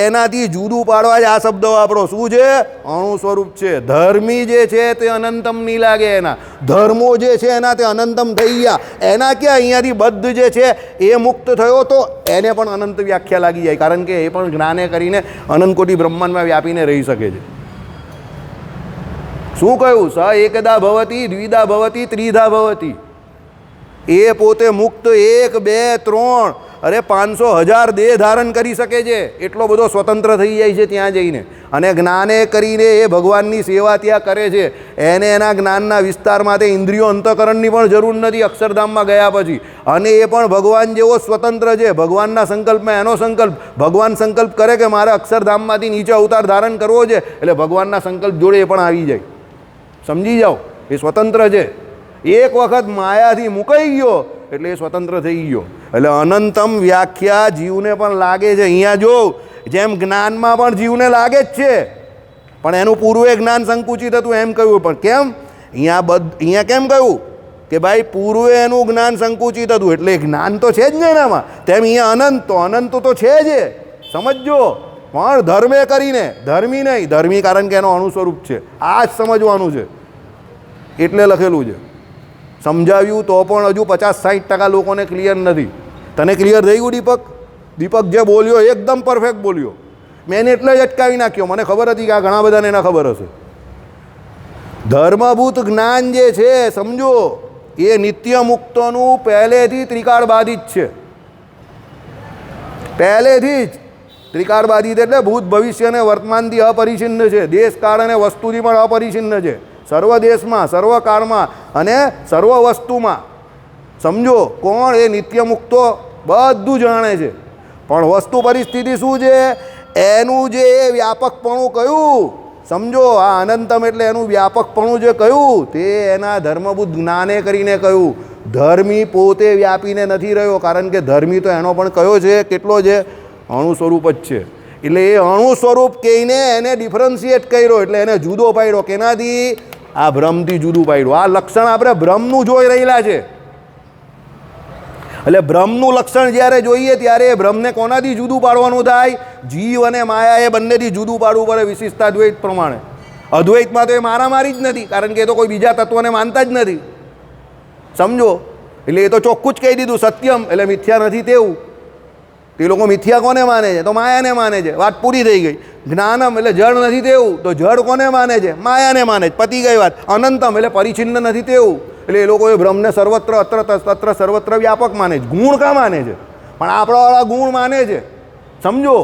એનાથી જુદું પાડવા જ આ શબ્દ વાપરો. શું છે? અણુ સ્વરૂપ છે. ધર્મી જે છે તે અનંતમ નહીં લાગે, એના ધર્મો જે છે એના તે અનંતમ થઈ ગયા. એના ક્યાં અહીંયાથી બદ્ધ જે છે એ મુક્ત થયો તો એને પણ અનંત વ્યાખ્યા લાગી જાય, કારણ કે એ પણ જ્ઞાને કરીને અનંત કોટી બ્રહ્માંડમાં વ્યાપીને રહી શકે છે. શું કહ્યું? સ એકદા ભવતી, દ્વિધા ભવતી, ત્રિધા ભવતી. એ પોતે મુક્ત 1, 2, 3 અરે 500,000 દેહ ધારણ કરી શકે છે, એટલો બધો સ્વતંત્ર થઈ જાય છે ત્યાં જઈને. અને જ્ઞાને કરીને એ ભગવાનની સેવા ત્યાં કરે છે. એને એના જ્ઞાનના વિસ્તારમાં તે ઇન્દ્રિયો અંતઃકરણની પણ જરૂર નથી અક્ષરધામમાં ગયા પછી. અને એ પણ ભગવાન જેવો સ્વતંત્ર છે. ભગવાનના સંકલ્પમાં એનો સંકલ્પ, ભગવાન સંકલ્પ કરે કે મારે અક્ષરધામમાંથી નીચે અવતાર ધારણ કરવો છે, એટલે ભગવાનના સંકલ્પ જોડે એ પણ આવી જાય. સમજી જાઓ, એ સ્વતંત્ર છે. એક વખત માયાથી મુકાઈ ગયો એટલે એ સ્વતંત્ર થઈ ગયો. એટલે અનંતમ વ્યાખ્યા જીવને પણ લાગે છે. અહીંયા જો જેમ જ્ઞાનમાં પણ જીવને લાગે જ છે, પણ એનું પૂર્વે જ્ઞાન સંકુચિત હતું એમ કહ્યું. પણ કેમ અહીંયા કેમ કહ્યું કે ભાઈ પૂર્વે એનું જ્ઞાન સંકુચિત હતું, એટલે જ્ઞાન તો છે જ ને એનામાં. તેમ અહીંયા અનંત તો છે જ, સમજો. પણ ધર્મે કરીને, ધર્મી નહીં, ધર્મી કારણ કે એનો અણુ સ્વરૂપ છે. આ જ સમજવાનું છે, એટલે લખેલું છે. સમજાવ્યું તો પણ હજુ 50-60% લોકોને ક્લિયર નથી. તને ક્લિયર થઈ ગયું દીપક? દીપક જે બોલ્યો એકદમ પરફેક્ટ બોલ્યો. મેં એને એટલે જ અટકાવી નાખ્યો, મને ખબર હતી કે આ ઘણા બધાને એના ખબર હશે. ધર્મભૂત જ્ઞાન જે છે સમજો, એ નિત્ય મુક્તોનું પહેલેથી ત્રિકાળ બાધિત છે. પહેલેથી જ ત્રિકાળ બાધિત એટલે ભૂત, ભવિષ્ય અને વર્તમાનથી અપરિછિન્ન છે. દેશ, કાળ અને વસ્તુથી પણ અપરિછિન્ન છે. સર્વ દેશમાં, સર્વ કાળમાં અને સર્વ વસ્તુમાં. સમજો, કોણ? એ નિત્ય મુક્તો બધું જાણે છે. પણ વસ્તુ પરિસ્થિતિ શું છે? એનું જે વ્યાપકપણું કયું, સમજો, આ અનંતમ એટલે એનું વ્યાપકપણું જે કયું, તે એના ધર્મભૂત જ્ઞાને કરીને કહ્યું. ધર્મી પોતે વ્યાપીને નથી રહ્યો, કારણ કે ધર્મી તો એનો પણ કયો છે, કેટલો છે? અણુ સ્વરૂપ જ છે. એટલે એ અણુ સ્વરૂપ કહીને એને ડિફરન્શિએટ કર્યો, એટલે એને જુદો પાડ્યો. કેનાથી? આ ભ્રમથી જુદું પાડ્યું. આ લક્ષણ આપણે બ્રહ્મનું જોઈ રહેલા છે. એટલે બ્રહ્મનું લક્ષણ જ્યારે જોઈએ ત્યારે એ બ્રહ્મને કોનાથી જુદું પાડવાનું થાય? જીવ અને માયા એ બંનેથી જુદું પાડવું પડે વિશિષ્ટા દ્વૈત પ્રમાણે. અદ્વૈતમાં તો એ મારામારી જ નથી, કારણ કે એ તો કોઈ બીજા તત્વને માનતા જ નથી. સમજો, એટલે એ તો ચોખ્ખું જ કહી દીધું સત્યમ એટલે મિથ્યા નથી તેવું. તે લોકો મિથ્યા કોને માને છે? તો માયાને માને છે. વાત પૂરી થઈ ગઈ. જ્ઞાનમ એટલે જળ નથી તેવું, તો જળ કોને માને છે? માયાને માને છે. પતી ગઈ વાત. અનંતમ એટલે પરિચ્છિન્ન નથી તેવું, એટલે એ લોકો એ બ્રહ્મને સર્વત્ર અત્ર તત્ર સર્વત્ર વ્યાપક માને છે. ગુણ કા માને છે? પણ આપણાવાળા ગુણ માને છે. સમજો,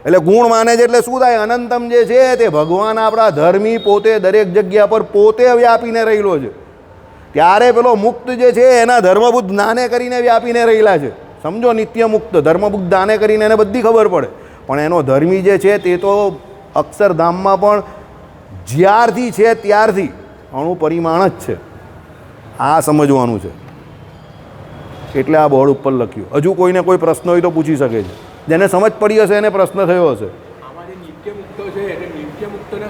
એટલે ગુણ માને છે એટલે શું થાય? અનંતમ જે છે તે ભગવાન આપણા ધર્મી પોતે દરેક જગ્યા પર પોતે વ્યાપીને રહેલો છે. ત્યારે પેલો મુક્ત જે છે એના ધર્મભૂત જ્ઞાને કરીને વ્યાપીને રહેલા છે. સમજો, નિત્ય મુક્ત ધર્મભૂત જ્ઞાને કરીને એને બધી ખબર પડે. પણ એનો ધર્મી જે છે તે તો અક્ષરધામમાં પણ જ્યારથી છે ત્યારથી અણુ પરિમાણ જ છે. આ સમજવાનું છે. એટલે આ બોર્ડ ઉપર લખ્યું. હજુ કોઈને કોઈ પ્રશ્ન હોય તો પૂછી શકે છે. જેને સમજ પડી હશે એને પ્રશ્ન થયો હશે. આમાં જે નિત્ય મુક્તો છે એટલે નિત્ય મુક્તોને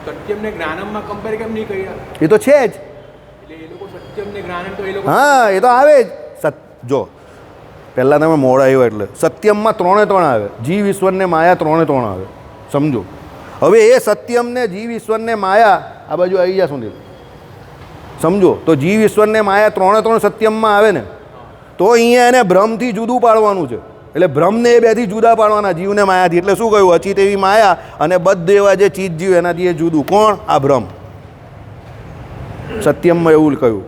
સત્યમને જ્ઞાનમમાં કમ્પેર કેમ નહીં કર્યા? એ તો છે જ. એટલે એ લોકો સત્યમને જ્ઞાનમ તો એ લોકો હા, એ તો આવે જ. જો પહેલાં તમે મોડ આવ્યો એટલે સત્યમમાં 3 આવે, જીવ ઈશ્વરને માયા 3 આવે. સમજો, હવે એ સત્યમને જીવ ઈશ્વરને માયા આ બાજુ આવી જશું ને. સમજો, તો જીવ ઈશ્વરને માયા 3 સત્યમમાં આવે ને, તો અહીંયા એને ભ્રમથી જુદું પાડવાનું છે. એટલે ભ્રમને એ બેથી જુદા પાડવાના, જીવને માયાથી. એટલે શું કહ્યું? અચિત એવી માયા અને બદ્ધ એવા જે ચીજ જીવ એનાથી એ જુદું. કોણ? આ ભ્રમ. સત્યમમાં એવું કહ્યું.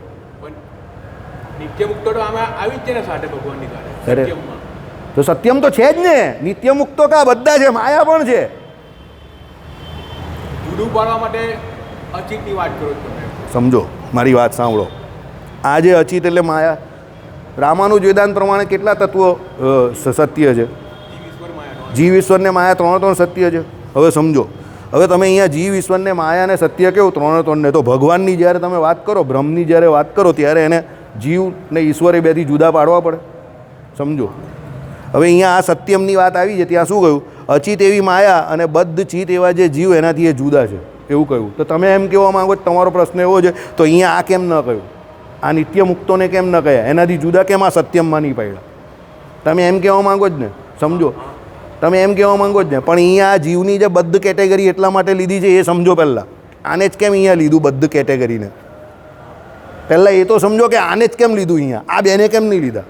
નિત્ય મુક્તો તો આમાં આવી જ છે ને સાથે ભગવાનની અરે, દ્વારા સત્યમમાં. તો સત્યમ તો છે જ ને. નિત્ય મુક્તો કા બધા છે, માયા પણ છે. જુદું પાડવા માટે અચિતની વાત કરો છો તમે. સમજો, મારી વાત સાંભળો. આ જે અચિત એટલે માયા, રામાનુજ વેદાંત પ્રમાણે કેટલા તત્વો સત્ય છે? જીવ ઈશ્વર માયાનો જીવ ઈશ્વરને માયા 3 સત્ય છે. હવે સમજો, હવે તમે અહીંયા જીવ ઈશ્વરને માયા અને સત્ય કેવું ત્રણે ત્રણને, તો ભગવાનની જ્યારે તમે વાત કરો, બ્રહ્મની જ્યારે વાત કરો, ત્યારે એને જીવ ને ઈશ્વર એ બેથી જુદા પાડવા પડે. સમજો. હવે અહીંયા આ સત્યમની વાત આવી છે, ત્યાં શું કહ્યું? અચિત એવી માયા અને બદ્ધ ચિત એવા જે જીવ એનાથી એ જુદા છે એવું કહ્યું. તો તમે એમ કહેવા માંગો તમારો પ્રશ્ન એવો છે, તો અહીંયા આ કેમ ન કહ્યું? આ નિત્ય મુક્તોને કેમ ન કહ્યા? એનાથી જુદા કેમ આ સત્યમમાં નહીં પાડ્યા? તમે એમ કહેવા માંગો જ ને. સમજો, તમે એમ કહેવા માંગો જ ને. પણ અહીંયા આ જીવની જે બદ્ધ કેટેગરી એટલા માટે લીધી છે એ સમજો પહેલાં. આને જ કેમ અહીંયા લીધું બદ્ધ કેટેગરીને? પહેલાં એ તો સમજો કે આને જ કેમ લીધું અહીંયા, આ બેને કેમ નહીં લીધા?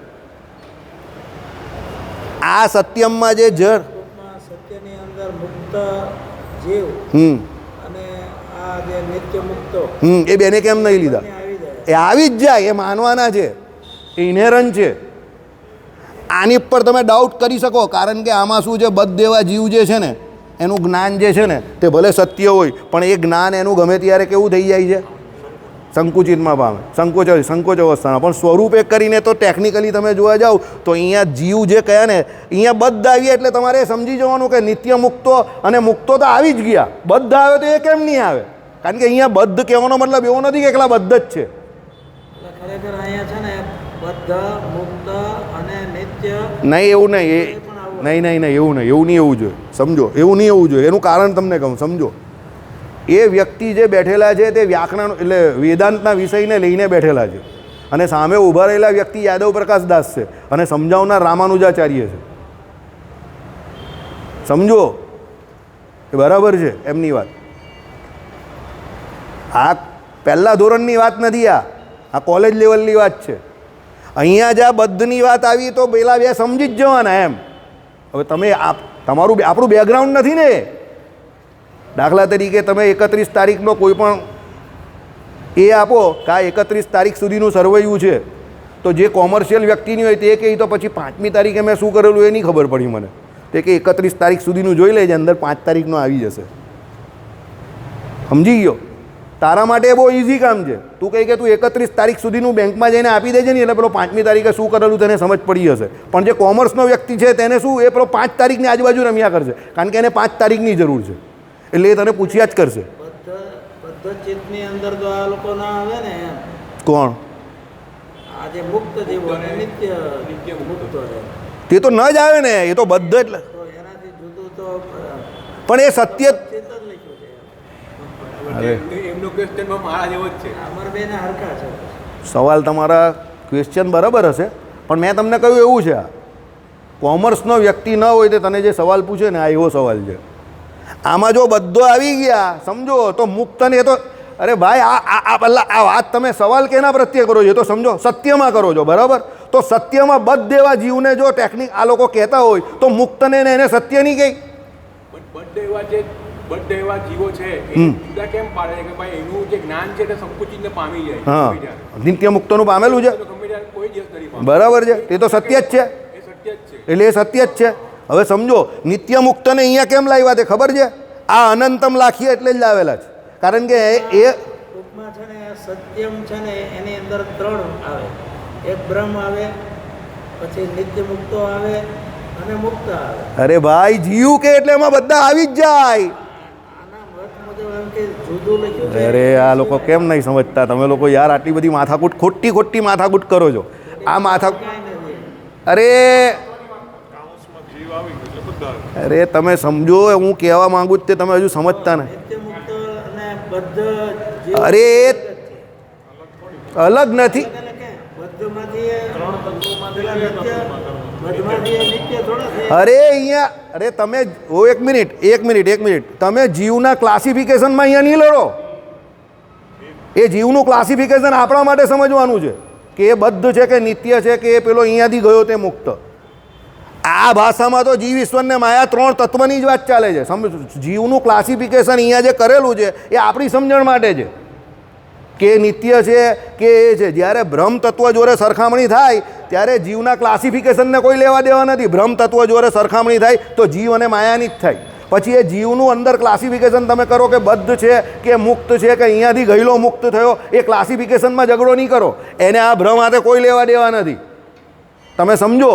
આ સત્યમમાં જે જળ સત્યની અંદર મુક્ત જીવ અને આ જે નિત્ય મુક્તો એ બેને કેમ નહીં લીધા? એ આવી જ જાય, એ માનવાના છે, એ ઇનહેરન્ટ છે. આની પર તમે ડાઉટ કરી શકો, કારણ કે આમાં શું છે, બદ્ધ એવા જીવ જે છે ને એનું જ્ઞાન જે છે ને તે ભલે સત્ય હોય, પણ એ જ્ઞાન એનું ગમે ત્યારે કેવું થઈ જાય છે? સંકુચિતમાં પામે, સંકોચ અવસ્થામાં. પણ સ્વરૂપે કરીને તો ટેકનિકલી તમે જોવા જાઓ તો અહીંયા જીવ જે કહ્યા ને, અહીંયા બદ્ધ આવી એટલે તમારે સમજી જવાનું કે નિત્ય મુક્તો અને મુક્તો તો આવી જ ગયા. બદ્ધ આવે તો એ કેમ નહીં આવે? કારણ કે અહીંયા બદ્ધ કહેવાનો મતલબ એવો નથી કે એકલા બદ્ધ જ છે. ખરેખર અહીંયા છે ને બદ્ધ મુક્ત અને નિત્ય નહીં, એવું નહીં. નહીં એવું નહીં એવું જોઈએ. સમજો, એવું નહીં એવું જોઈએ. એનું કારણ તમને કહું. સમજો, એ વ્યક્તિ જે બેઠેલા છે તે વ્યાકરણ એટલે વેદાંતના વિષયને લઈને બેઠેલા છે, અને સામે ઊભા રહેલા વ્યક્તિ યાદવ પ્રકાશ દાસ છે, અને સમજાવનાર રામાનુજાચાર્ય છે. સમજો, એ બરાબર છે એમની વાત. આ પહેલા ધોરણની વાત નથી, આ કોલેજ લેવલની વાત છે. અહીંયા જ આ બદ્ધની વાત આવી તો પેલા બે સમજી જ જવાના એમ. હવે તમે આપણું બેકગ્રાઉન્ડ નથી ને. દાખલા તરીકે તમે 31 તારીખનો કોઈ પણ એ આપો કે આ 31 તારીખ સુધીનું સર્વૈયું છે, તો જે કોમર્શિયલ વ્યક્તિની હોય તે કહે તો પછી 5મી તારીખે મેં શું કરેલું એ નહીં ખબર પડી મને. તે કે 31 તારીખ સુધીનું જોઈ લેજે, અંદર 5 તારીખનો આવી જશે. સમજી ગયો? તારા માટે એ બહુ ઇઝી કામ છે. તું કહે કે તું 31 તારીખ સુધીનું બેંકમાં જઈને આપી દેજે ને, એટલે પેલો 5મી તારીખે શું કરેલું તેને સમજ પડી જશે. પણ જે કોમર્સનો વ્યક્તિ છે તેને શું, એ પેલો 5 તારીખની આજુબાજુ રમ્યા કરશે, કારણ કે એને 5 તારીખની જરૂર છે, એટલે એ તને પૂછ્યા જ કરશે. બદ્ધ ચિત્તની અંદર તો આ લોકો ના આવે ને. કોણ? આ જે મુક્ત જીવો અને નિત્ય મુક્ત તે તો ન જ આવે ને, એ તો બદ્ધ એટલે. તો એનાથી જુદું તો પણ એ સત્ય ચિત્ત જ લખ્યું છે. એમનો ક્વેશ્ચન મારા જેવો જ છે. અમારા બેને હરખા છે. સવાલ તમારા ક્વેશ્ચન બરાબર હશે, પણ મેં તમને કહ્યું એવું છે, આ કોમર્સનો વ્યક્તિ ન હોય તે તને જે સવાલ પૂછે ને, આ એવો સવાલ છે. આમાં જો બધો આવી ગયા સમજો તો મુક્ત ને, એ તો અરે ભાઈ આ પહેલાં આ વાત તમે સવાલ કેના પ્રત્યે કરો છો? તો સમજો સત્યમાં કરો છો, બરાબર? તો સત્યમાં બદ્ધ એવા જીવને જો ટેકનિક આ લોકો કહેતા હોય તો મુક્તને એને સત્ય નહીં કહી. બદ્ધ એવા જીવો છે એ જુદા કેમ પાડે કે ભાઈ એનું જે જ્ઞાન છે તે સંકુચિતને પામી જાય? હા, નિત્ય મુક્તોનું પામેલું છે, કોઈ દિવસ નથી. બરાબર છે, એ તો સત્ય જ છે, એટલે એ સત્ય જ છે. હવે સમજો, નિત્ય મુક્તને અહીંયા કેમ લાવ્યા તે ખબર છે? આ અનંતમ લાખીએ એટલે જ લાવેલા છે, કારણ કે એ ટૂંકમાં છે ને સત્યમ છે ને એની અંદર 3 આવે. એક બ્રહ્મ આવે, પછી નિત્ય મુક્તો આવે અને મુક્ત આવે. અરે ભાઈ જીવ કે એટલે એમાં બધા આવી જ જાય. આના મત મુજબ એમ કે જુદું લખ્યું છે. અરે આ લોકો કેમ નહીં સમજતા? તમે લોકો યાર આટલી બધી માથાકૂટ ખોટી માથાકૂટ કરો છો. આ માથા અરે તમે સમજો, હું કહેવા માંગુ જ તે તમે હજુ સમજતા ને. નિત્ય મુક્ત અને બદ્ધ જીવ અરે અલગ નથી. બદ્ધમાંથી પેલા નિત્ય, બદ્ધમાંથી નિત્ય થોડા છે. અરે અહીંયા અરે તમે એક મિનિટ તમે જીવના ક્લાસિફિકેશનમાં અહીંયા નહીં લડો. એ જીવનું ક્લાસિફિકેશન આપણા માટે સમજવાનું છે કે એ બદ્ધ છે કે નિત્ય છે કે એ પેલો અહીંયાથી ગયો તે મુક્ત. આ ભાષામાં તો જીવ ઈશ્વરને માયા 3 તત્વની જ વાત ચાલે છે. સમજો, જીવનું ક્લાસિફિકેશન અહીંયા જે કરેલું છે એ આપણી સમજણ માટે છે કે નિત્ય છે કે એ છે. જ્યારે બ્રહ્મ તત્વ જોડે સરખામણી થાય ત્યારે જીવના ક્લાસિફિકેશનને કોઈ લેવા દેવા નથી. બ્રહ્મ તત્વ જોડે સરખામણી થાય તો જીવ અને માયાની જ થાય. પછી એ જીવનું અંદર ક્લાસિફિકેશન તમે કરો કે બદ્ધ છે કે મુક્ત છે કે અહીંયાથી ગયેલો મુક્ત થયો, એ ક્લાસિફિકેશનમાં ઝઘડો નહીં કરો. એને આ ભ્રમ હાથે કોઈ લેવા દેવા નથી. તમે સમજો,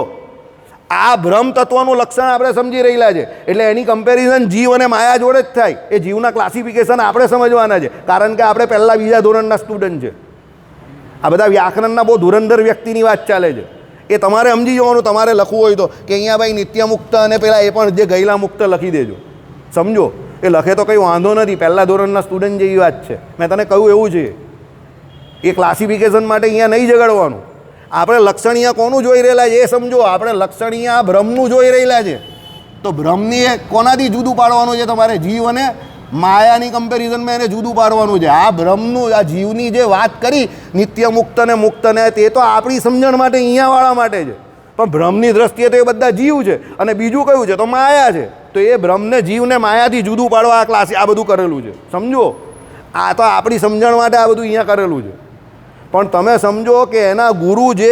આ બ્રહ્મ તત્વનું લક્ષણ આપણે સમજી રહેલા છે એટલે એની કમ્પેરિઝન જીવ અને માયા જોડે જ થાય. એ જીવના ક્લાસિફિકેશન આપણે સમજવાના છે કારણ કે આપણે પહેલાં બીજા ધોરણના સ્ટુડન્ટ છે. આ બધા વ્યાકરણના બહુ ધુરંધર વ્યક્તિની વાત ચાલે છે. એ તમારે સમજી જવાનું. તમારે લખવું હોય તો કે અહીંયા ભાઈ નિત્ય મુક્ત અને પેલા એ પણ જે ગયેલા મુક્ત લખી દેજો. સમજો, એ લખે તો કંઈ વાંધો નથી. પહેલા ધોરણના સ્ટુડન્ટ જેવી વાત છે. મેં તને કહ્યું એવું છે. એ ક્લાસિફિકેશન માટે અહીંયા નહીં ઝઘડવાનું. આપણે લક્ષણીય કોનું જોઈ રહેલા છે એ સમજો. આપણે લક્ષણીય બ્રહ્મનું જોઈ રહેલા છે. તો બ્રહ્મની એ કોનાથી જુદું પાડવાનું છે તમારે? જીવ અને માયાની કમ્પેરિઝનમાં એને જુદું પાડવાનું છે. આ બ્રહ્મનું, આ જીવની જે વાત કરી નિત્ય મુક્ત ને મુક્ત ને, તે તો આપણી સમજણ માટે અહીંયાવાળા માટે છે. પણ બ્રહ્મની દ્રષ્ટિએ તો એ બધા જીવ છે અને બીજું કયું છે તો માયા છે. તો એ બ્રહ્મને જીવને માયાથી જુદું પાડવા આ ક્લાસ આ બધું કરેલું છે. સમજો, આ તો આપણી સમજણ માટે આ બધું અહીંયા કરેલું છે. પણ તમે સમજો કે એના ગુરુ જે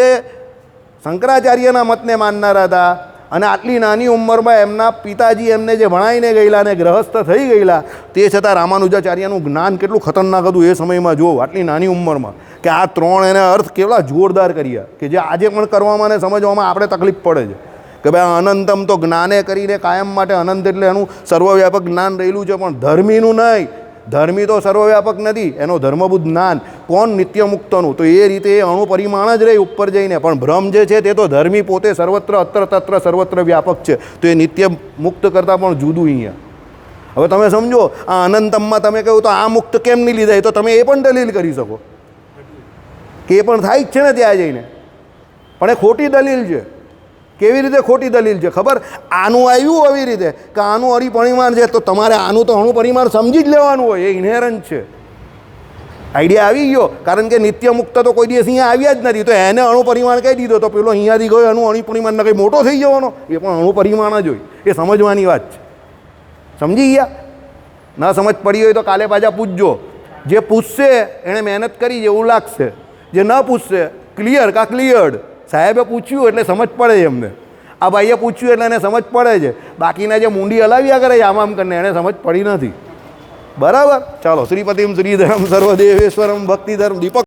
શંકરાચાર્યના મતને માનનારા હતા અને આટલી નાની ઉંમરમાં એમના પિતાજી એમને જે ભણાવીને ગયેલા અને ગ્રહસ્થ થઈ ગયેલા, તે છતાં રામાનુજાચાર્યનું જ્ઞાન કેટલું ખતરનાક હતું એ સમયમાં. જુઓ, આટલી નાની ઉંમરમાં કે આ ત્રણ એને અર્થ કેવડા જોરદાર કર્યા કે જે આજે પણ કરવામાં અને સમજવામાં આપણે તકલીફ પડે છે કે ભાઈ અનંતમ તો જ્ઞાને કરીને કાયમ માટે અનંત એટલે એનું સર્વવ્યાપક જ્ઞાન રહેલું છે, પણ ધર્મીનું નહીં. ધર્મી તો સર્વવ્યાપક નથી, એનો ધર્મભૂત જ્ઞાન કોણ? નિત્ય મુક્તનું. તો એ રીતે એ અણુ પરિમાણ જ રહે ઉપર જઈને. પણ બ્રહ્મ જે છે તે તો ધર્મી પોતે સર્વત્ર અત્ર તત્ર સર્વત્ર વ્યાપક છે. તો એ નિત્ય મુક્ત કરતાં પણ જુદું અહીંયા. હવે તમે સમજો, આ અનંતમમાં તમે કહ્યું તો આ મુક્ત કેમ નહીં લીધા? તો તમે એ પણ દલીલ કરી શકો કે એ પણ થાય જ છે ને ત્યાં જઈને. પણ એ ખોટી દલીલ છે. કેવી રીતે ખોટી દલીલ છે ખબર? આનું આવ્યું આવી રીતે કે આનું અણુપરિમાણ છે, તો તમારે આનું તો અણુપરિમાણ સમજી જ લેવાનું હોય. એ ઇન્હેરન્ટ છે. આઈડિયા આવી ગયો. કારણ કે નિત્ય મુક્ત તો કોઈ દિવસ અહીંયા આવ્યા જ નથી, તો એને અણુપરિમાણ કહી દીધો તો પેલો અહીંયાથી ગયો એનું અણુપરિમાણ કંઈ મોટો થઈ જવાનો? એ પણ અણુપરિમાણ જ હોય. એ સમજવાની વાત છે. સમજી ગયા? ન સમજ પડી હોય તો કાલે પાછા પૂછજો. જે પૂછશે એણે મહેનત કરી છે એવું લાગશે. જે ન પૂછશે ક્લિયર કા ક્લિયર્ડ. સાહેબે પૂછ્યું એટલે સમજ પડે છે એમને. આ ભાઈએ પૂછ્યું એટલે એને સમજ પડે છે. બાકીના જે મૂંડી હલાવ્યા કરે છે આમ આમ કરીને એને સમજ પડી નથી. બરાબર? ચાલો. શ્રીપતિમ શ્રીધરમ સર્વદેવેશ્વરમ ભક્તિધર્મ દીપક